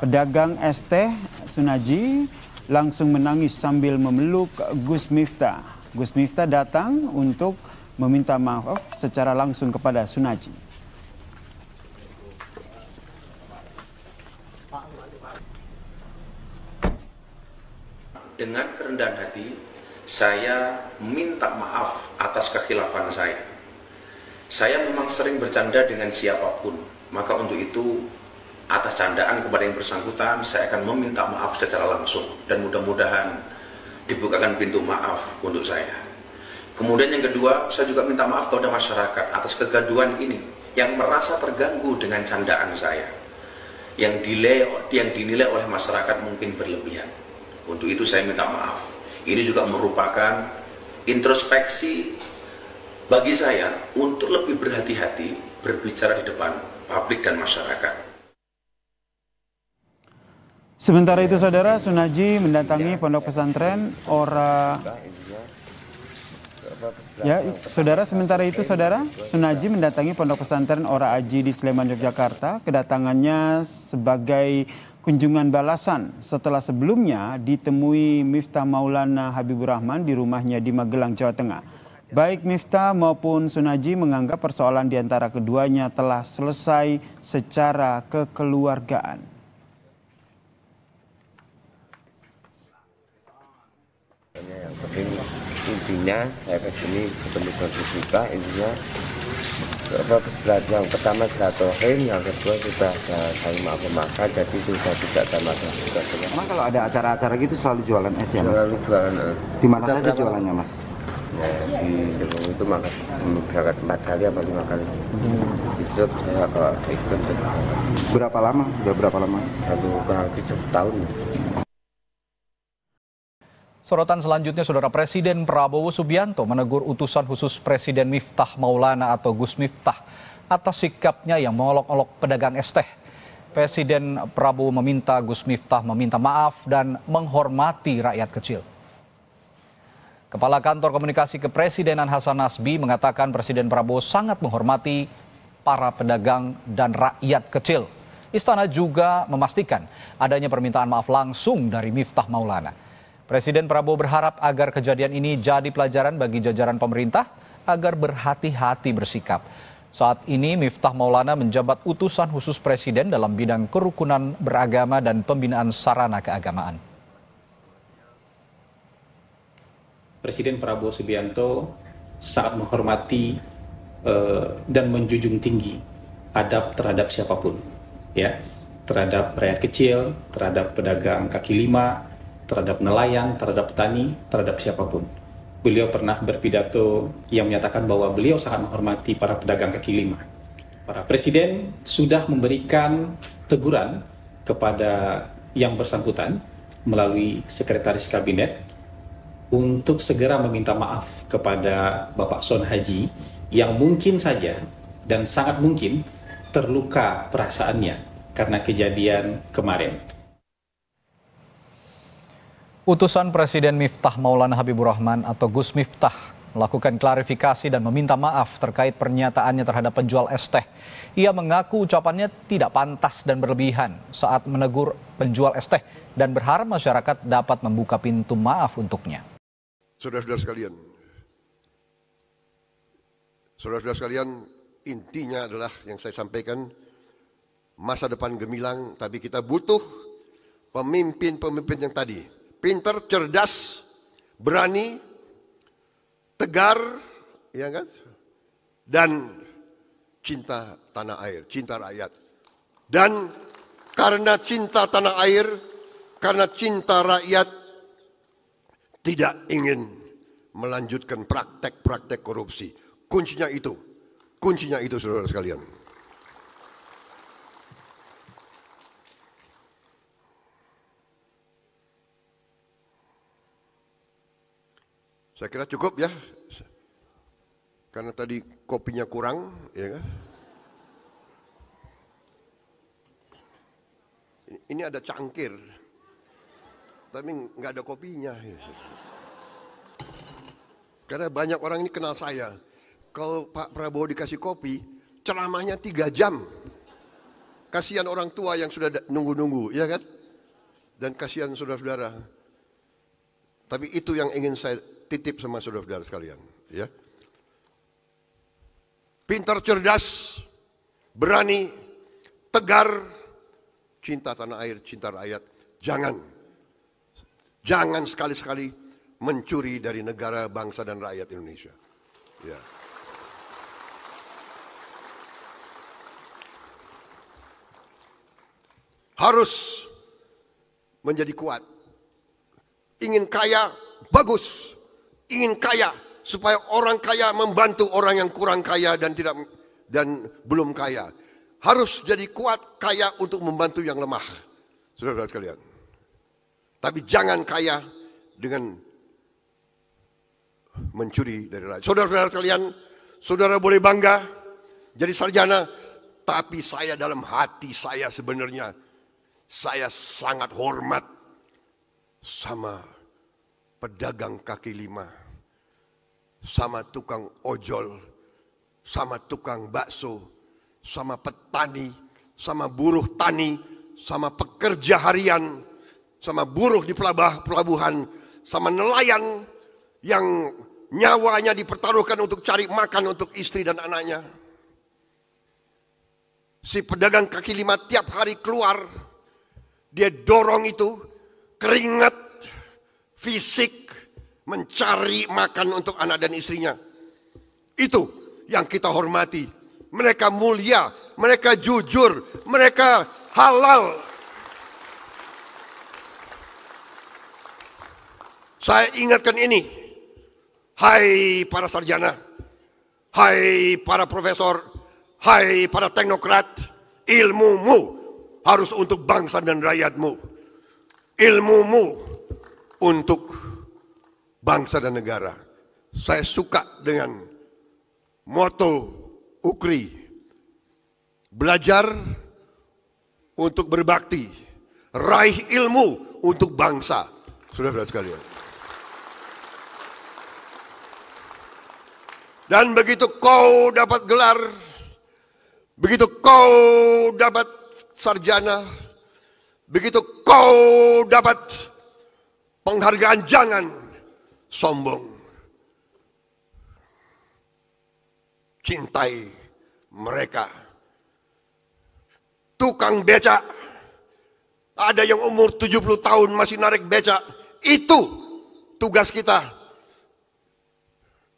S10: Pedagang es teh Sun Haji langsung menangis sambil memeluk Gus Miftah. Gus Miftah datang untuk meminta maaf secara langsung kepada Sun Haji.
S1: Dengan kerendahan hati, saya minta maaf atas kekhilafan saya. Saya memang sering bercanda dengan siapapun, maka untuk itu atas candaan kepada yang bersangkutan saya akan meminta maaf secara langsung dan mudah-mudahan dibukakan pintu maaf untuk saya. Kemudian yang kedua, saya juga minta maaf kepada masyarakat atas kegaduhan ini yang merasa terganggu dengan candaan saya, yang dinilai oleh masyarakat mungkin berlebihan. Untuk itu saya minta maaf. Ini juga merupakan introspeksi bagi saya untuk lebih berhati-hati berbicara di depan publik dan masyarakat.
S10: Sementara itu, Saudara, Sun Haji mendatangi pondok pesantren Sun Haji mendatangi pondok pesantren Ora Aji di Sleman, Yogyakarta. Kedatangannya sebagai kunjungan balasan setelah sebelumnya ditemui Miftah Maulana Habibur Rahman di rumahnya di Magelang, Jawa Tengah. Baik Miftah maupun Sun Haji menganggap persoalan di antara keduanya telah selesai secara kekeluargaan.
S12: Yang penting intinya saya kesini ketemu dengan Miftah, intinya yang pertama silaturahim, yang kedua sudah saling maafkan, jadi sudah tidak ada masalah.
S13: Emang kalau ada acara-acara gitu selalu jualan es ya, Mas?
S12: Selalu jualan es.
S13: Di mana saja jualannya, Mas?
S12: Ya, di Depok itu makan berangkat 4 kali atau 5 kali. Itu saya ikut.
S13: Berapa lama? Sudah berapa lama?
S12: Kurang lebih 7 tahun.
S6: Sorotan selanjutnya, Saudara, Presiden Prabowo Subianto menegur utusan khusus Presiden Miftah Maulana atau Gus Miftah atas sikapnya yang mengolok-olok pedagang es teh. Presiden Prabowo meminta Gus Miftah meminta maaf dan menghormati rakyat kecil. Kepala Kantor Komunikasi Kepresidenan Hasan Nasbi mengatakan Presiden Prabowo sangat menghormati para pedagang dan rakyat kecil. Istana juga memastikan adanya permintaan maaf langsung dari Miftah Maulana. Presiden Prabowo berharap agar kejadian ini jadi pelajaran bagi jajaran pemerintah agar berhati-hati bersikap. Saat ini Miftah Maulana menjabat utusan khusus Presiden dalam bidang kerukunan beragama dan pembinaan sarana keagamaan.
S11: Presiden Prabowo Subianto sangat menghormati dan menjunjung tinggi adab terhadap siapapun, ya, terhadap rakyat kecil, terhadap pedagang kaki lima, terhadap nelayan, terhadap petani, terhadap siapapun. Beliau pernah berpidato yang menyatakan bahwa beliau sangat menghormati para pedagang kaki lima. Para presiden sudah memberikan teguran kepada yang bersangkutan melalui sekretaris kabinet untuk segera meminta maaf kepada Bapak Son Haji yang mungkin saja dan sangat mungkin terluka perasaannya karena kejadian kemarin.
S6: Utusan Presiden Miftah Maulana Habibur Rahman atau Gus Miftah melakukan klarifikasi dan meminta maaf terkait pernyataannya terhadap penjual es teh. Ia mengaku ucapannya tidak pantas dan berlebihan saat menegur penjual es teh dan berharap masyarakat dapat membuka pintu maaf untuknya.
S5: Saudara-saudara sekalian, intinya adalah yang saya sampaikan, masa depan gemilang, tapi kita butuh pemimpin-pemimpin yang tadi. Pintar, cerdas, berani, tegar, ya kan? Dan cinta tanah air, cinta rakyat. Dan karena cinta tanah air, karena cinta rakyat, tidak ingin melanjutkan praktek-praktek korupsi. Kuncinya itu saudara sekalian. Saya kira cukup ya, karena tadi kopinya kurang, ya kan? Ini ada cangkir, tapi nggak ada kopinya. Karena banyak orang ini kenal saya. Kalau Pak Prabowo dikasih kopi, ceramahnya 3 jam. Kasihan orang tua yang sudah nunggu-nunggu, ya kan? Dan kasihan saudara-saudara. Tapi itu yang ingin saya titip sama saudara-saudara sekalian, ya. Pintar, cerdas, berani, tegar, cinta tanah air, cinta rakyat. Jangan sekali-sekali mencuri dari negara, bangsa dan rakyat Indonesia. Ya. Harus menjadi kuat. Ingin kaya, bagus. Ingin kaya supaya orang kaya membantu orang yang kurang kaya dan belum kaya. Harus jadi kuat, kaya untuk membantu yang lemah. Saudara-saudara sekalian. Tapi jangan kaya dengan mencuri dari rakyat. Saudara-saudara sekalian, saudara boleh bangga jadi sarjana, tapi saya dalam hati saya sebenarnya saya sangat hormat sama pedagang kaki lima, sama tukang ojol, sama tukang bakso, sama petani, sama buruh tani, sama pekerja harian, sama buruh di pelabuhan, sama nelayan yang nyawanya dipertaruhkan untuk cari makan untuk istri dan anaknya. Si pedagang kaki lima tiap hari keluar, dia dorong itu keringat, fisik, mencari makan untuk anak dan istrinya. Itu yang kita hormati. Mereka mulia, mereka jujur, mereka halal. Saya ingatkan ini. Hai para sarjana, hai para profesor, hai para teknokrat, ilmumu harus untuk bangsa dan rakyatmu. Ilmumu untuk bangsa dan negara. Saya suka dengan moto UKRI. Belajar untuk berbakti. Raih ilmu untuk bangsa. Saudara-saudara sekalian. Dan begitu kau dapat gelar, begitu kau dapat sarjana, begitu kau dapat penghargaan jangan sombong. Cintai mereka. Tukang becak, ada yang umur 70 tahun masih narik becak. Itu tugas kita.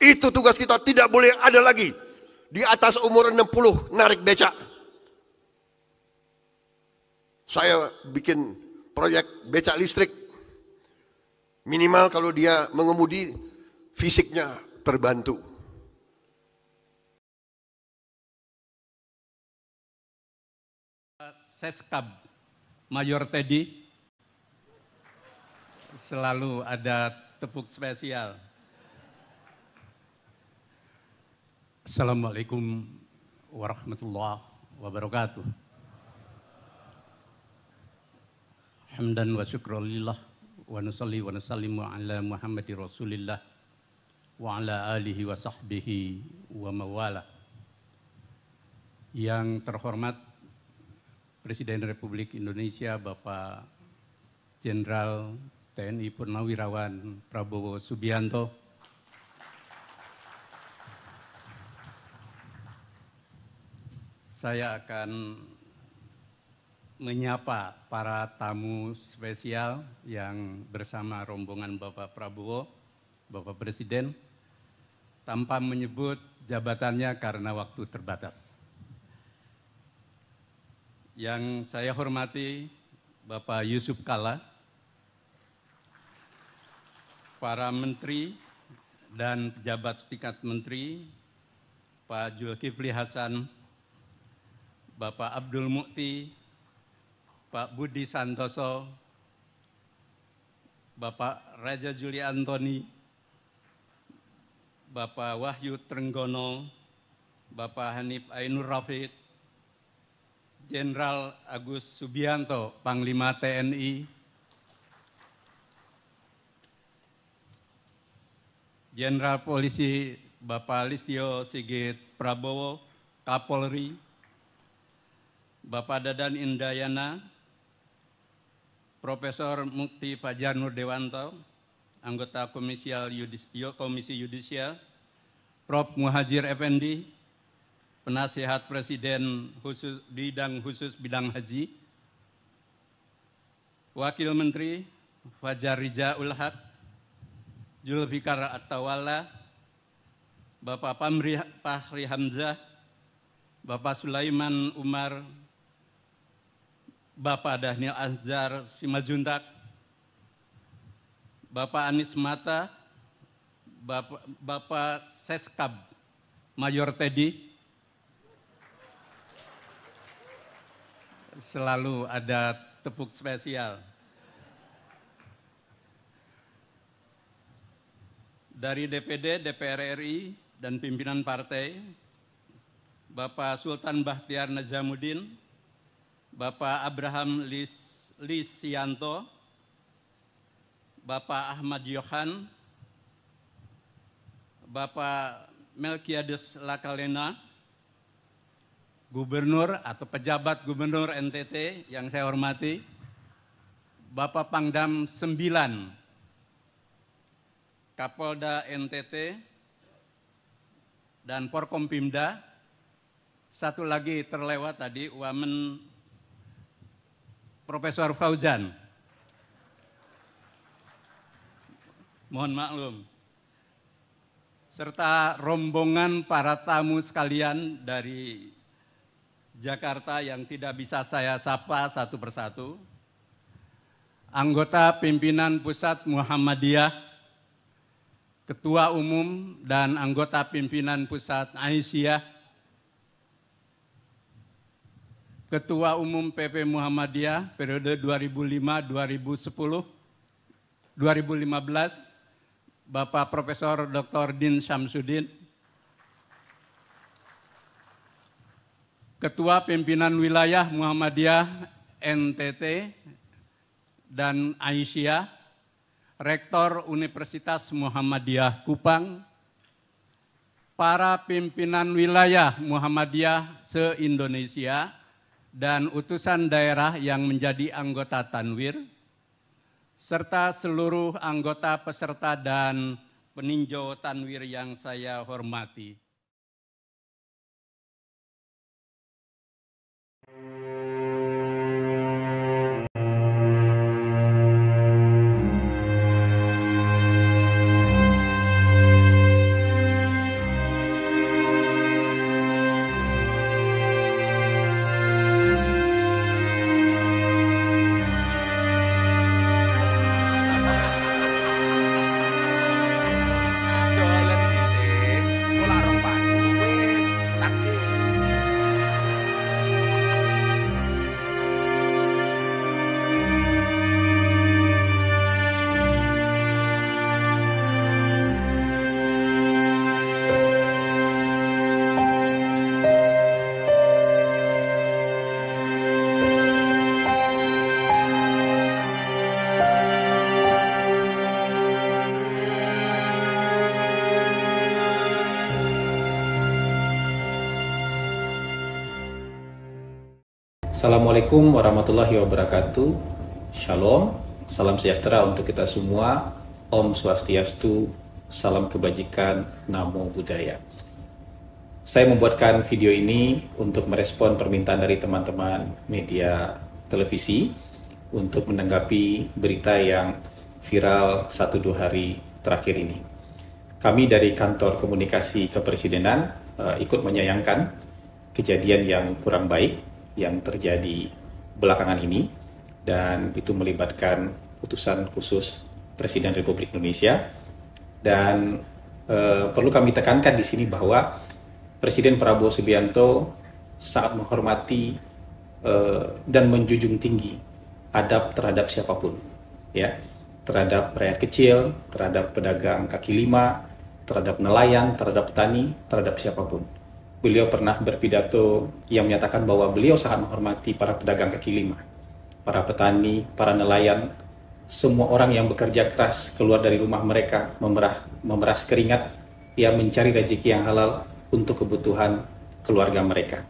S5: Itu tugas kita, tidak boleh ada lagi di atas umur 60 narik becak. Saya bikin proyek becak listrik. Minimal kalau dia mengemudi, fisiknya terbantu.
S14: Seskab Mayor Teddy, selalu ada tepuk spesial. Assalamualaikum warahmatullahi wabarakatuh. Hamdan wa syukrulillah wa nusalli wa nusallimu ala Muhammadi Rasulillah wa ala alihi wa sahbihi wa mawala. Yang terhormat Presiden Republik Indonesia Bapak Jenderal TNI Purnawirawan Prabowo Subianto, saya akan menyapa para tamu spesial yang bersama rombongan Bapak Prabowo, Bapak Presiden, tanpa menyebut jabatannya karena waktu terbatas. Yang saya hormati Bapak Yusuf Kalla, para menteri dan pejabat setingkat menteri, Pak Zulkifli Hasan, Bapak Abdul Mukti, Pak Budi Santoso, Bapak Raja Juli Antoni, Bapak Wahyu Trenggono, Bapak Hanif Ainur Rafiq, Jenderal Agus Subianto, Panglima TNI, Jenderal Polisi Bapak Listio Sigit Prabowo, Kapolri, Bapak Dadan Indayana, Profesor Mukti Fajar Nur Dewanto, anggota Komisi Yudisial, Prof. Muhajir Effendi, Penasihat Presiden khusus bidang haji, Wakil Menteri Fajar Rijaul Haq, Zulfikar At-Tawalla, Bapak Fahri Hamzah, Bapak Sulaiman Umar, Bapak Dhanil Azhar Simajuntak, Bapak Anies Mata, Bapak Seskab Mayor Teddy, selalu ada tepuk spesial. Dari DPD, DPR RI, dan pimpinan partai, Bapak Sultan Bahtiar Najamuddin, Bapak Abraham Lisianto, Bapak Ahmad Yohan, Bapak Melkiades Lakalena, Gubernur atau pejabat Gubernur NTT yang saya hormati, Bapak Pangdam 9, Kapolda NTT, dan Forkompimda. Satu lagi terlewat tadi, Wamen Profesor Fauzan. Mohon maklum. Serta rombongan para tamu sekalian dari Jakarta yang tidak bisa saya sapa satu persatu. Anggota pimpinan Pusat Muhammadiyah, Ketua Umum dan anggota pimpinan Pusat Aisyah, Ketua Umum PP Muhammadiyah periode 2005-2015, Bapak Profesor Dr. Din Syamsuddin, Ketua Pimpinan Wilayah Muhammadiyah NTT dan Aisyah, Rektor Universitas Muhammadiyah Kupang, para pimpinan wilayah Muhammadiyah se-Indonesia, dan utusan daerah yang menjadi anggota Tanwir, serta seluruh anggota peserta dan peninjau tanwir yang saya hormati.
S11: Assalamualaikum warahmatullahi wabarakatuh. Shalom, salam sejahtera untuk kita semua. Om Swastiastu, salam kebajikan, Namo Buddhaya. Saya membuatkan video ini untuk merespon permintaan dari teman-teman media televisi untuk menanggapi berita yang viral 1-2 hari terakhir ini. Kami dari Kantor Komunikasi Kepresidenan ikut menyayangkan kejadian yang kurang baik yang terjadi belakangan ini, dan itu melibatkan utusan khusus Presiden Republik Indonesia. Dan perlu kami tekankan di sini bahwa Presiden Prabowo Subianto sangat menghormati dan menjunjung tinggi adab terhadap siapapun, ya, terhadap rakyat kecil, terhadap pedagang kaki lima, terhadap nelayan, terhadap petani, terhadap siapapun. Beliau pernah berpidato yang menyatakan bahwa beliau sangat menghormati para pedagang kaki lima, para petani, para nelayan, semua orang yang bekerja keras keluar dari rumah mereka, memeras keringat, ya, mencari rezeki yang halal untuk kebutuhan keluarga mereka.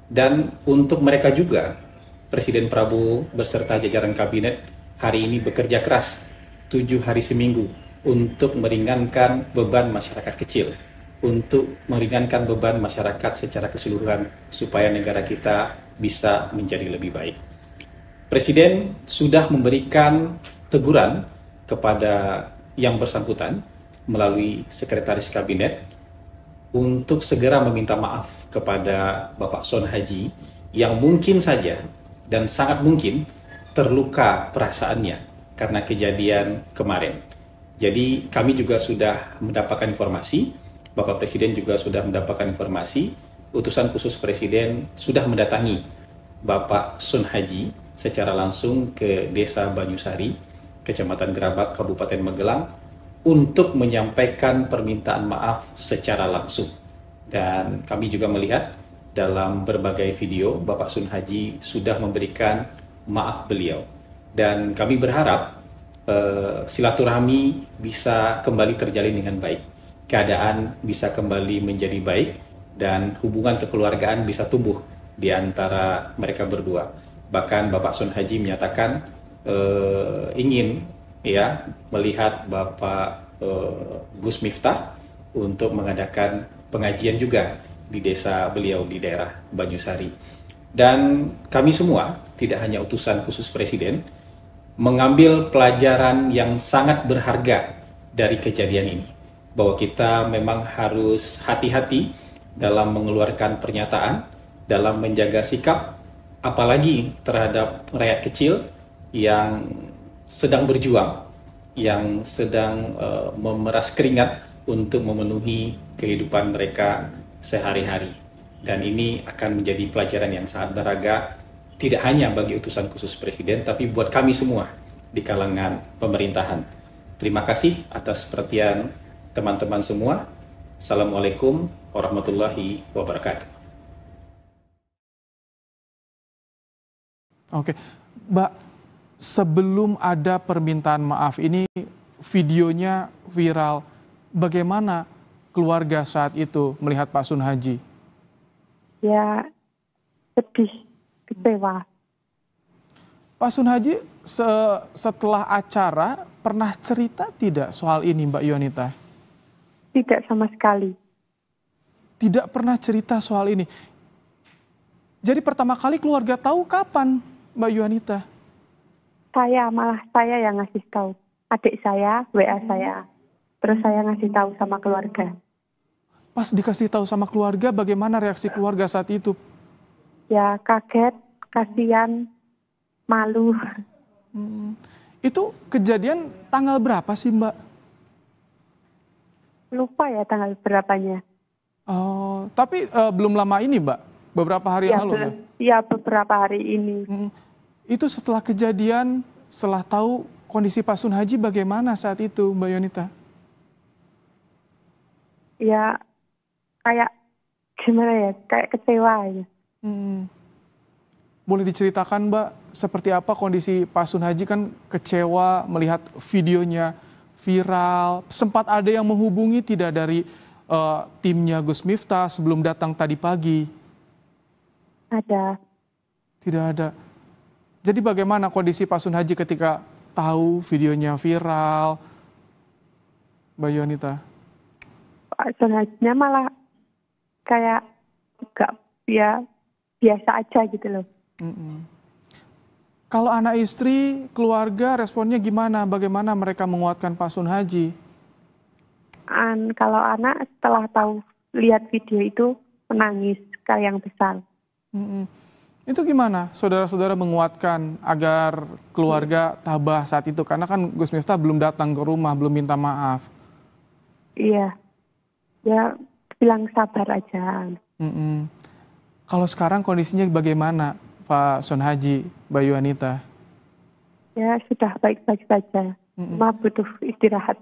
S11: Dan untuk mereka juga, Presiden Prabowo beserta jajaran kabinet hari ini bekerja keras 7 hari seminggu untuk meringankan beban masyarakat kecil, untuk meringankan beban masyarakat secara keseluruhan supaya negara kita bisa menjadi lebih baik. Presiden sudah memberikan teguran kepada yang bersangkutan melalui Sekretaris Kabinet untuk segera meminta maaf kepada Bapak Son Haji yang mungkin saja dan sangat mungkin terluka perasaannya karena kejadian kemarin. Jadi kami juga sudah mendapatkan informasi, Bapak Presiden juga sudah mendapatkan informasi, utusan khusus Presiden sudah mendatangi Bapak Son Haji secara langsung ke Desa Banyusari, Kecamatan Gerabak, Kabupaten Magelang, untuk menyampaikan permintaan maaf secara langsung. Dan kami juga melihat dalam berbagai video, Bapak Son Haji sudah memberikan maaf beliau. Dan kami berharap silaturahmi bisa kembali terjalin dengan baik, keadaan bisa kembali menjadi baik, dan hubungan kekeluargaan bisa tumbuh di antara mereka berdua. Bahkan Bapak Son Haji menyatakan ingin, ya, melihat Bapak Gus Miftah untuk mengadakan pengajian juga di desa beliau di daerah Banyusari. Dan kami semua, tidak hanya utusan khusus Presiden, mengambil pelajaran yang sangat berharga dari kejadian ini, bahwa kita memang harus hati-hati dalam mengeluarkan pernyataan, dalam menjaga sikap, apalagi terhadap rakyat kecil yang sedang berjuang, yang sedang memeras keringat untuk memenuhi kehidupan mereka sehari-hari. Dan ini akan menjadi pelajaran yang sangat berharga, tidak hanya bagi utusan khusus Presiden, tapi buat kami semua di kalangan pemerintahan. Terima kasih atas perhatian teman-teman semua. Assalamualaikum warahmatullahi wabarakatuh.
S7: Oke, Mbak, sebelum ada permintaan maaf ini, videonya viral. Bagaimana keluarga saat itu melihat Pak Son Haji?
S8: Ya, sedih, kecewa.
S7: Pak Sun Haji setelah acara pernah cerita tidak soal ini Mbak Yonita?
S8: Tidak sama sekali.
S7: Tidak pernah cerita soal ini. Jadi pertama kali keluarga tahu kapan Mbak Yonita?
S8: Malah saya yang ngasih tahu. Adik saya, WA saya. Terus saya ngasih tahu sama keluarga.
S7: Pas dikasih tahu sama keluarga, bagaimana reaksi keluarga saat itu?
S8: Ya kaget, kasihan, malu.
S7: Itu kejadian tanggal berapa sih Mbak?
S8: Lupa ya tanggal berapanya.
S7: Oh, tapi belum lama ini Mbak? Beberapa hari yang lalu ya?
S8: Iya, beberapa hari ini.
S7: Itu setelah kejadian, setelah tahu kondisi Pak Sun Haji bagaimana saat itu Mbak Yonita?
S8: Ya, kayak gimana ya, kayak kecewa ya.
S7: Boleh diceritakan Mbak, seperti apa kondisi Pak Sun Haji? Kan kecewa melihat videonya viral, sempat ada yang menghubungi tidak dari timnya Gus Miftah sebelum datang tadi pagi?
S8: Ada.
S7: Tidak ada. Jadi bagaimana kondisi Pak Sun Haji ketika tahu videonya viral, Mbak Yonita?
S8: Pak Sun Hajinya malah kayak gak ya biasa aja gitu loh.
S7: Kalau anak istri, keluarga responnya gimana? Bagaimana mereka menguatkan Pak Sun Haji?
S8: Kalau anak setelah tahu lihat video itu menangis kayak yang besar.
S7: Itu gimana saudara-saudara menguatkan agar keluarga tabah saat itu? Karena kan Gus Miftah belum datang ke rumah, belum minta maaf.
S8: Iya, ya bilang sabar aja.
S7: Kalau sekarang kondisinya bagaimana Pak Sun Haji, Mbak Yonita?
S8: Ya sudah baik-baik saja, cuma butuh istirahat.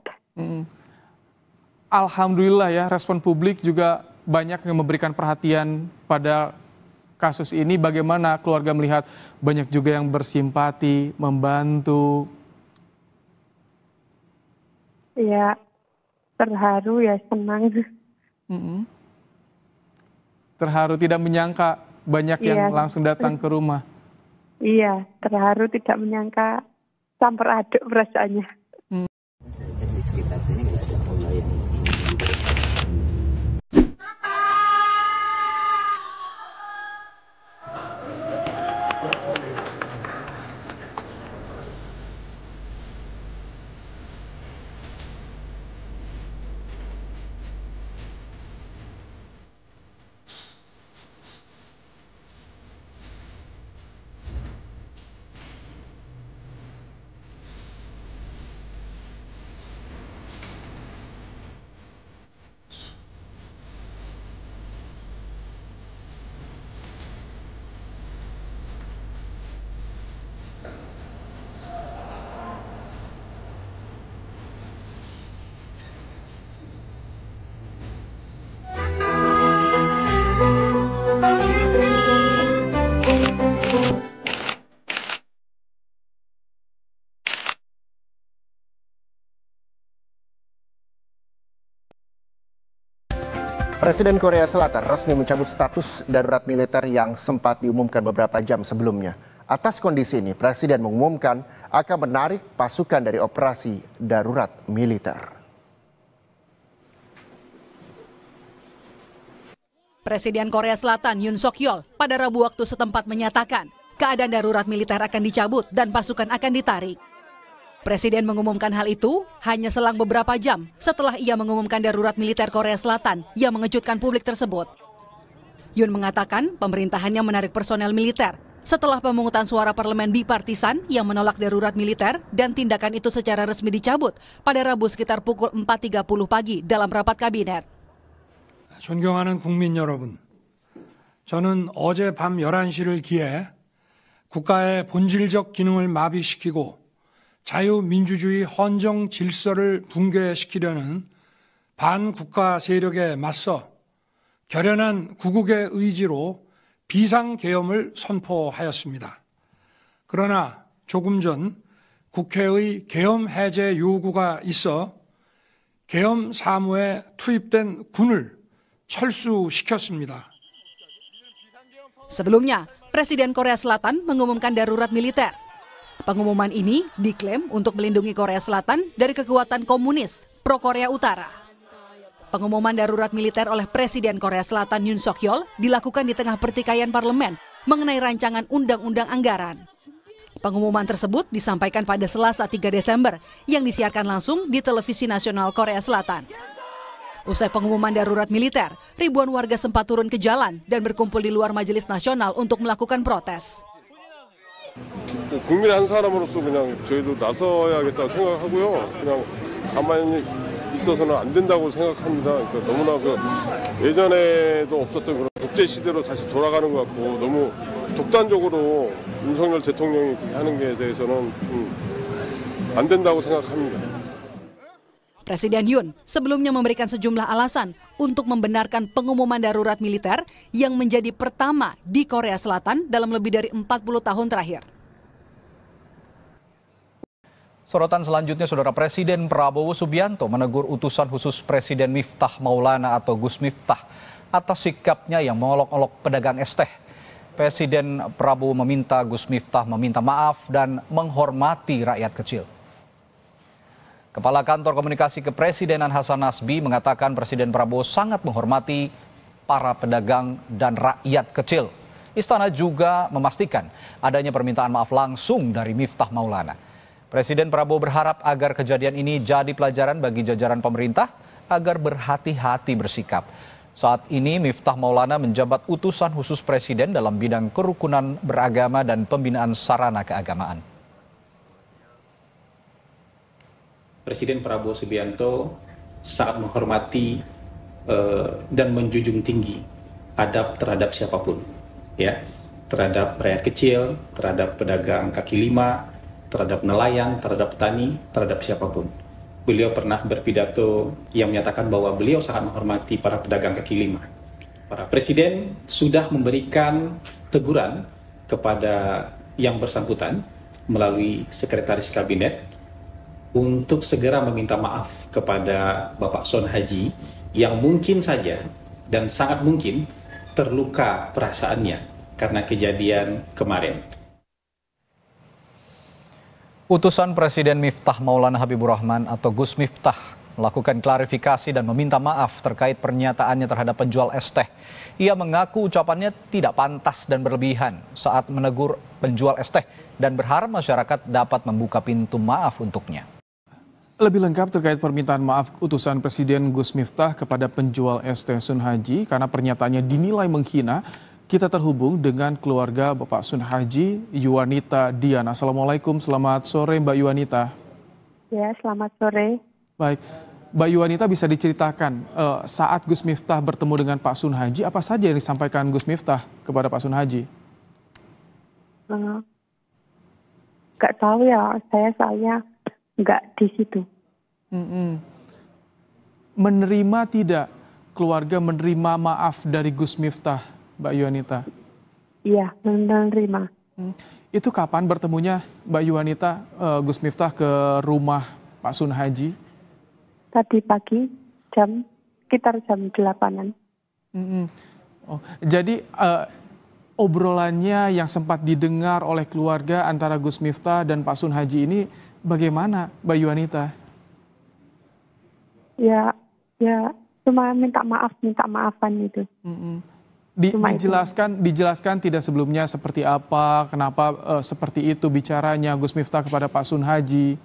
S7: Alhamdulillah ya, respon publik juga banyak yang memberikan perhatian pada kasus ini. Bagaimana keluarga melihat banyak juga yang bersimpati, membantu?
S8: Ya terharu ya, senang.
S7: Terharu, tidak menyangka banyak yang langsung datang ke rumah.
S8: Iya, terharu, tidak menyangka, campur aduk perasaannya.
S15: Di sekitar sini nggak ada aula yang ini.
S16: Presiden Korea Selatan resmi mencabut status darurat militer yang sempat diumumkan beberapa jam sebelumnya. Atas kondisi ini, Presiden mengumumkan akan menarik pasukan dari operasi darurat militer.
S17: Presiden Korea Selatan Yoon Suk Yeol pada Rabu waktu setempat menyatakan keadaan darurat militer akan dicabut dan pasukan akan ditarik. Presiden mengumumkan hal itu hanya selang beberapa jam setelah ia mengumumkan darurat militer Korea Selatan yang mengejutkan publik tersebut. Yoon mengatakan pemerintahannya menarik personel militer setelah pemungutan suara parlemen bipartisan yang menolak darurat militer dan tindakan itu secara resmi dicabut pada Rabu sekitar pukul 4.30 pagi dalam rapat kabinet.
S18: 존경하는 국민 여러분, 저는 어제 밤 11시를 기해 국가의 본질적 기능을 마비시키고 자유민주주의 헌정 질서를 붕괴시키려는 반국가 세력에 맞서 결연한 구국의 의지로 비상계엄을 선포하였습니다. 그러나 조금 전 국회의 계엄 해제 요구가 있어 계엄 사무에 투입된 군을 철수시켰습니다.
S17: Sebelumnya, Presiden Korea Selatan mengumumkan darurat militer. Pengumuman ini diklaim untuk melindungi Korea Selatan dari kekuatan komunis pro-Korea Utara. Pengumuman darurat militer oleh Presiden Korea Selatan Yoon Suk Yeol dilakukan di tengah pertikaian parlemen mengenai rancangan undang-undang anggaran. Pengumuman tersebut disampaikan pada Selasa 3 Desember yang disiarkan langsung di televisi nasional Korea Selatan. Usai pengumuman darurat militer, ribuan warga sempat turun ke jalan dan berkumpul di luar Majelis Nasional untuk melakukan protes.
S19: 국민의 한 사람으로서 그냥 저희도 나서야겠다 생각하고요. 그냥 가만히 있어서는 안 된다고 생각합니다. 그러니까 너무나 예전에도 없었던 그런 독재 시대로 다시 돌아가는 것 같고 너무 독단적으로 윤석열 대통령이 그렇게 하는 게 대해서는 좀 안 된다고 생각합니다.
S17: Presiden Yoon sebelumnya memberikan sejumlah alasan untuk membenarkan pengumuman darurat militer yang menjadi pertama di Korea Selatan dalam lebih dari 40 tahun terakhir.
S6: Sorotan selanjutnya, Saudara, Presiden Prabowo Subianto menegur utusan khusus Presiden Miftah Maulana atau Gus Miftah atas sikapnya yang mengolok-olok pedagang es teh. Presiden Prabowo meminta Gus Miftah meminta maaf dan menghormati rakyat kecil. Kepala Kantor Komunikasi Kepresidenan Hasan Nasbi mengatakan Presiden Prabowo sangat menghormati para pedagang dan rakyat kecil. Istana juga memastikan adanya permintaan maaf langsung dari Miftah Maulana. Presiden Prabowo berharap agar kejadian ini jadi pelajaran bagi jajaran pemerintah agar berhati-hati bersikap. Saat ini Miftah Maulana menjabat utusan khusus Presiden dalam bidang kerukunan beragama dan pembinaan sarana keagamaan.
S11: Presiden Prabowo Subianto sangat menghormati dan menjunjung tinggi adab terhadap siapapun, ya, terhadap rakyat kecil, terhadap pedagang kaki lima, terhadap nelayan, terhadap petani, terhadap siapapun. Beliau pernah berpidato yang menyatakan bahwa beliau sangat menghormati para pedagang kaki lima. Para presiden sudah memberikan teguran kepada yang bersangkutan melalui sekretaris kabinet untuk segera meminta maaf kepada Bapak Son Haji yang mungkin saja dan sangat mungkin terluka perasaannya karena kejadian kemarin.
S6: Utusan Presiden Miftah Maulana Habibur Rahman atau Gus Miftah melakukan klarifikasi dan meminta maaf terkait pernyataannya terhadap penjual es teh. Ia mengaku ucapannya tidak pantas dan berlebihan saat menegur penjual es teh dan berharap masyarakat dapat membuka pintu maaf untuknya.
S7: Lebih lengkap terkait permintaan maaf utusan Presiden Gus Miftah kepada penjual es teh Sun Haji karena pernyataannya dinilai menghina, kita terhubung dengan keluarga Bapak Sun Haji, Yuwanita Dian. Assalamualaikum, selamat sore Mbak Yuwanita.
S8: Ya, selamat sore.
S7: Baik, Mbak Yuwanita bisa diceritakan saat Gus Miftah bertemu dengan Pak Sun Haji, apa saja yang disampaikan Gus Miftah kepada Pak Sun Haji?
S8: Nggak tahu ya, saya nggak di situ.
S7: Menerima tidak keluarga menerima maaf dari Gus Miftah, Mbak Yuwanita?
S8: Iya, menerima.
S7: Itu kapan bertemunya Mbak Yuwanita, Gus Miftah ke rumah Pak Sun Haji?
S8: Tadi pagi, sekitar jam 8-an.
S7: Oh, jadi obrolannya yang sempat didengar oleh keluarga antara Gus Miftah dan Pak Sun Haji ini bagaimana, Mbak Yuwanita? Ya, cuma minta maafan itu. Dijelaskan tidak sebelumnya seperti apa, kenapa seperti itu bicaranya Gus Miftah kepada Pak Sun Haji?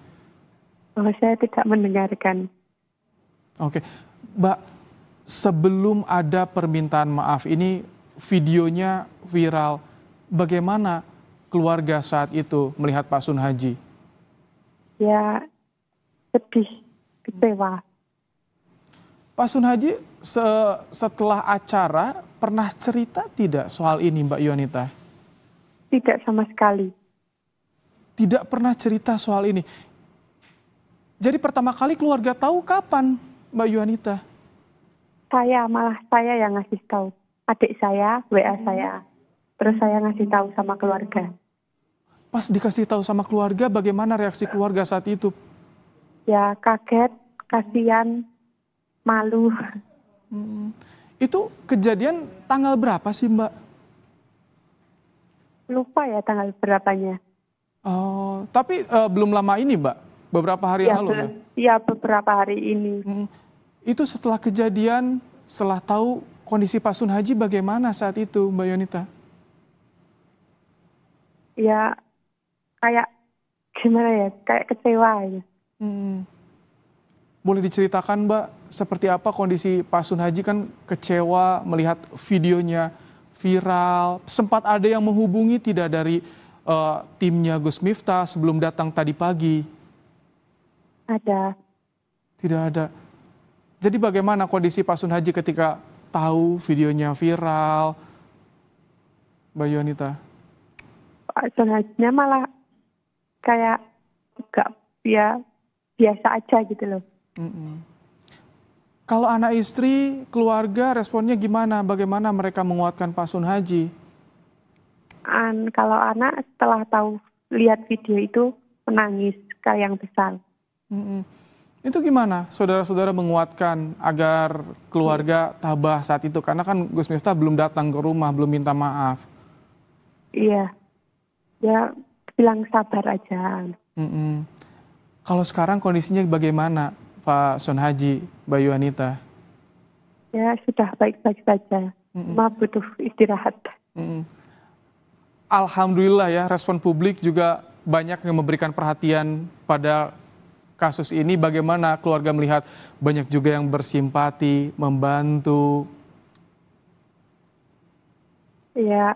S8: Oh, saya tidak mendengarkan.
S7: Oke, Mbak, sebelum ada permintaan maaf ini videonya viral, bagaimana keluarga saat itu melihat Pak Sun Haji?
S8: Ya, sedih, kecewa.
S7: Pak Sun Haji setelah acara pernah cerita tidak soal ini, Mbak Yuwanita?
S8: Tidak sama sekali.
S7: Tidak pernah cerita soal ini. Jadi pertama kali keluarga tahu kapan, Mbak Yuwanita?
S8: Saya yang ngasih tahu. Adik saya, WA saya. Terus saya ngasih tahu sama keluarga.
S7: Pas dikasih tahu sama keluarga, bagaimana reaksi keluarga saat itu?
S8: Ya kaget, kasihan, malu.
S7: Itu kejadian tanggal berapa sih, Mbak?
S8: Lupa ya tanggal berapanya.
S7: Oh, tapi belum lama ini, Mbak, beberapa hari yang lalu, Mbak?
S8: Iya, beberapa hari ini.
S7: Itu setelah kejadian, setelah tahu kondisi Pak Sun Haji bagaimana saat itu, Mbak Yonita?
S8: Ya, kayak gimana ya, kayak kecewa ya.
S7: Boleh diceritakan, Mbak, seperti apa kondisi Pak Sun Haji? Kan kecewa melihat videonya viral, sempat ada yang menghubungi tidak dari timnya Gus Miftah sebelum datang tadi pagi?
S8: Ada.
S7: Tidak ada. Jadi bagaimana kondisi Pak Sun Haji ketika tahu videonya viral, Mbak Yonita?
S8: Pak Sun Hajinya malah kayak gak biasa aja gitu loh.
S7: Kalau anak istri, keluarga responnya gimana? Bagaimana mereka menguatkan Pak Sun Haji?
S8: Kalau anak setelah tahu lihat video itu menangis kayak yang besar.
S7: Itu gimana saudara-saudara menguatkan agar keluarga tabah saat itu? Karena kan Gus Miftah belum datang ke rumah, belum minta maaf.
S8: Iya, ya bilang sabar aja.
S7: Kalau sekarang kondisinya bagaimana Pak Sun Haji, Mbak Yuanita?
S8: Ya sudah baik-baik saja, cuma butuh istirahat.
S7: Alhamdulillah ya, respon publik juga banyak yang memberikan perhatian pada kasus ini. Bagaimana keluarga melihat banyak juga yang bersimpati, membantu?
S8: Ya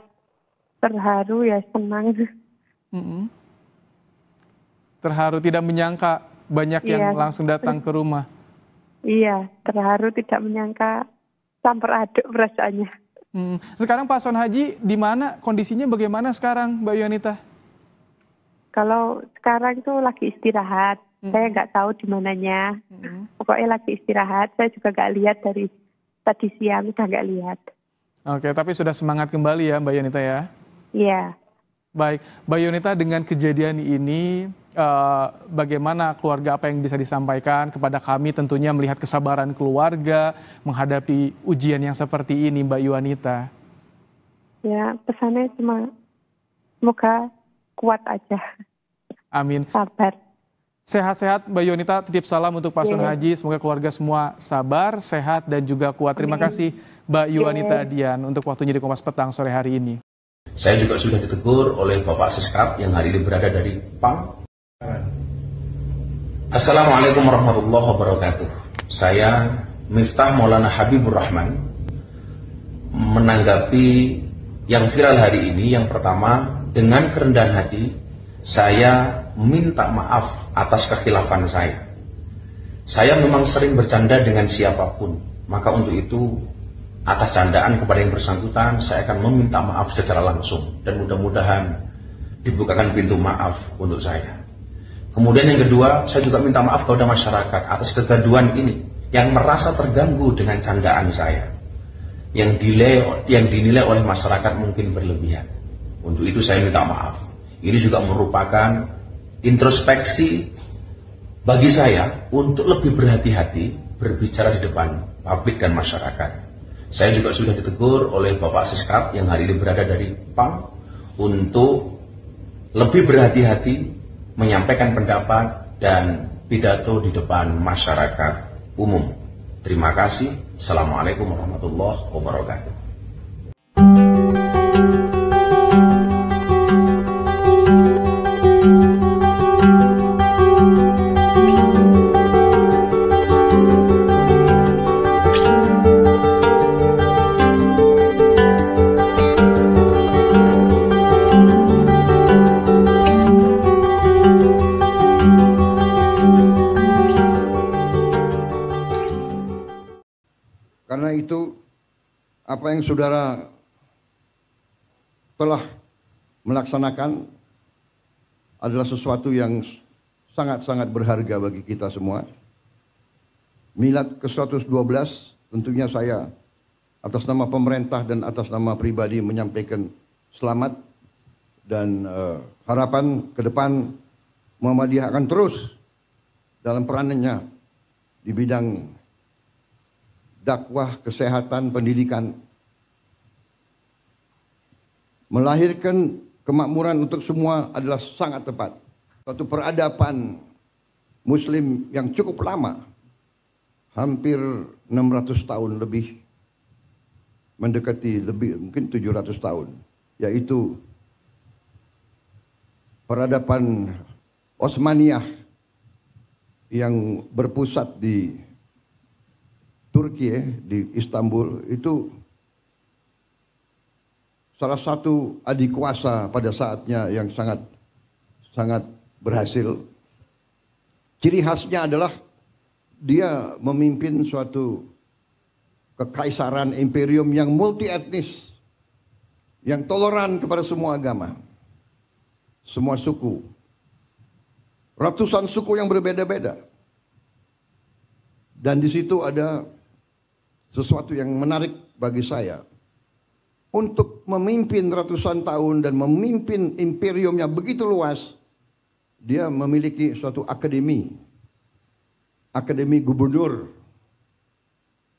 S8: terharu ya, senang.
S7: Terharu, tidak menyangka banyak yang langsung datang ke rumah.
S8: Iya, terharu, tidak menyangka, campur aduk perasaannya.
S7: Sekarang Pak Sun Haji di mana, kondisinya bagaimana sekarang, Mbak Yonita?
S8: Kalau sekarang itu lagi istirahat, saya nggak tahu di mananya. Pokoknya lagi istirahat, saya juga nggak lihat dari tadi siang, udah nggak lihat.
S7: Oke, tapi sudah semangat kembali ya Mbak Yonita ya?
S8: Iya.
S7: Baik, Mbak Yonita, dengan kejadian ini bagaimana keluarga, apa yang bisa disampaikan kepada kami, tentunya melihat kesabaran keluarga menghadapi ujian yang seperti ini, Mbak Yuanita?
S8: Ya, pesannya cuma semoga kuat aja.
S7: Amin.
S8: Sabar.
S7: Sehat-sehat Mbak Yonita, titip salam untuk Pak Sun Haji, semoga keluarga semua sabar, sehat dan juga kuat. Terima kasih Mbak Yuanita Dian untuk waktunya di Kompas Petang sore hari ini.
S1: Saya juga sudah ditegur oleh Bapak Siskap yang hari ini berada dari PAM. Assalamualaikum warahmatullahi wabarakatuh. Saya Miftah Maulana Habibur Rahman menanggapi yang viral hari ini. Yang pertama, dengan kerendahan hati saya minta maaf atas kekhilafan saya. Saya memang sering bercanda dengan siapapun, maka untuk itu atas candaan kepada yang bersangkutan saya akan meminta maaf secara langsung dan mudah-mudahan dibukakan pintu maaf untuk saya. Kemudian yang kedua, saya juga minta maaf kepada masyarakat atas kegaduhan ini yang merasa terganggu dengan candaan saya, yang dinilai oleh masyarakat mungkin berlebihan. Untuk itu saya minta maaf. Ini juga merupakan introspeksi bagi saya untuk lebih berhati-hati berbicara di depan publik dan masyarakat. Saya juga sudah ditegur oleh Bapak Siskap yang hari ini berada dari PAM untuk lebih berhati-hati menyampaikan pendapat dan pidato di depan masyarakat umum. Terima kasih. Assalamualaikum warahmatullahi wabarakatuh.
S2: Karena itu, apa yang saudara telah melaksanakan adalah sesuatu yang sangat-sangat berharga bagi kita semua. Milad ke-112, tentunya saya atas nama pemerintah dan atas nama pribadi menyampaikan selamat dan harapan ke depan Muhammadiyah akan terus dalam peranannya di bidang dakwah, kesehatan, pendidikan, melahirkan kemakmuran untuk semua adalah sangat tepat. Suatu peradaban Muslim yang cukup lama, hampir 600 tahun lebih, mendekati lebih mungkin 700 tahun, yaitu peradaban Osmaniyah yang berpusat di Turki, di Istanbul, itu salah satu adik kuasa pada saatnya yang sangat berhasil. Ciri khasnya adalah dia memimpin suatu kekaisaran imperium yang multi etnis, yang toleran kepada semua agama, semua suku, ratusan suku yang berbeda-beda. Dan di situ ada sesuatu yang menarik bagi saya. Untuk memimpin ratusan tahun dan memimpin imperium yang begitu luas, dia memiliki suatu akademi. Akademi gubernur.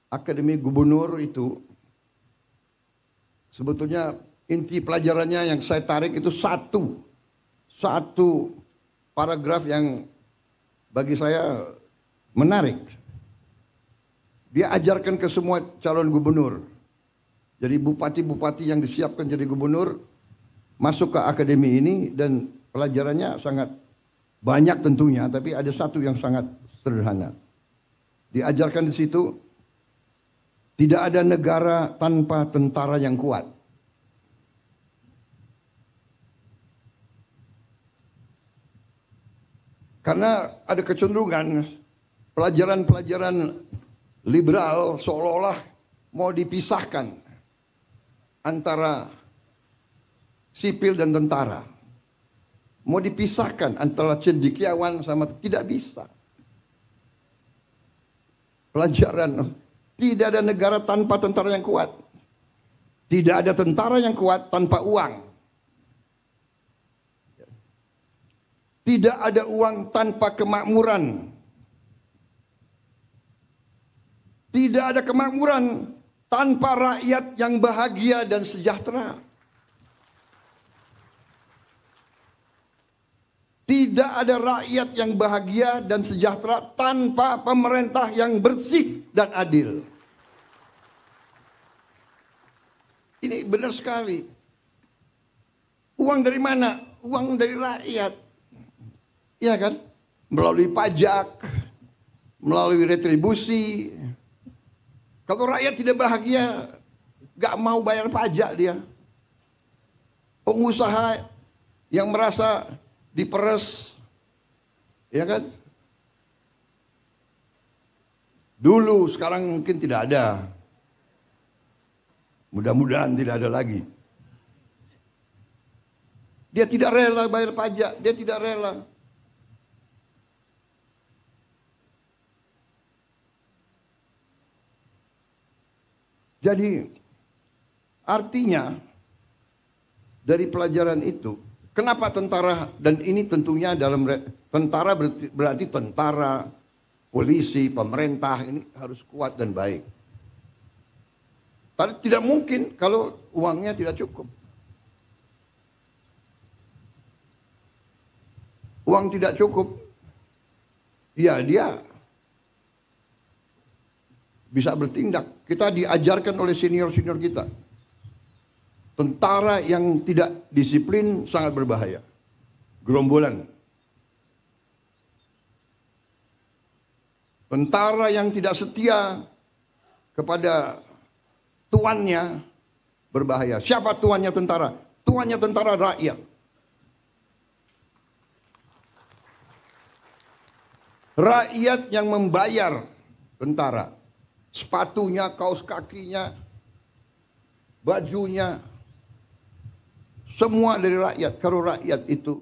S2: Akademi gubernur itu sebetulnya inti pelajarannya yang saya tarik itu satu paragraf yang bagi saya menarik. Dia ajarkan ke semua calon gubernur. Jadi bupati-bupati yang disiapkan jadi gubernur masuk ke akademi ini, dan pelajarannya sangat banyak tentunya, tapi ada satu yang sangat sederhana. Diajarkan di situ, tidak ada negara tanpa tentara yang kuat. Karena ada kecenderungan pelajaran-pelajaran liberal seolah-olah mau dipisahkan antara sipil dan tentara. Mau dipisahkan antara cendekiawan sama, tidak bisa. Pelajaran, tidak ada negara tanpa tentara yang kuat. Tidak ada tentara yang kuat tanpa uang. Tidak ada uang tanpa kemakmuran. Tidak ada kemakmuran tanpa rakyat yang bahagia dan sejahtera. Tidak ada rakyat yang bahagia dan sejahtera tanpa pemerintah yang bersih dan adil. Ini benar sekali. Uang dari mana? Uang dari rakyat. Iya kan? Melalui pajak, melalui retribusi. Kalau rakyat tidak bahagia, gak mau bayar pajak dia. Pengusaha yang merasa diperes, ya kan? Dulu, sekarang mungkin tidak ada. Mudah-mudahan tidak ada lagi. Dia tidak rela bayar pajak, dia tidak rela. Jadi artinya dari pelajaran itu, kenapa tentara, dan ini tentunya dalam tentara berarti tentara, polisi, pemerintah ini harus kuat dan baik. Tapi tidak mungkin kalau uangnya tidak cukup. Uang tidak cukup, ya dia bisa bertindak. Kita diajarkan oleh senior-senior kita. Tentara yang tidak disiplin sangat berbahaya. Gerombolan. Tentara yang tidak setia kepada tuannya berbahaya. Siapa tuannya tentara? Tuannya tentara rakyat. Rakyat yang membayar tentara. Sepatunya, kaos kakinya, bajunya, semua dari rakyat. Kalau rakyat itu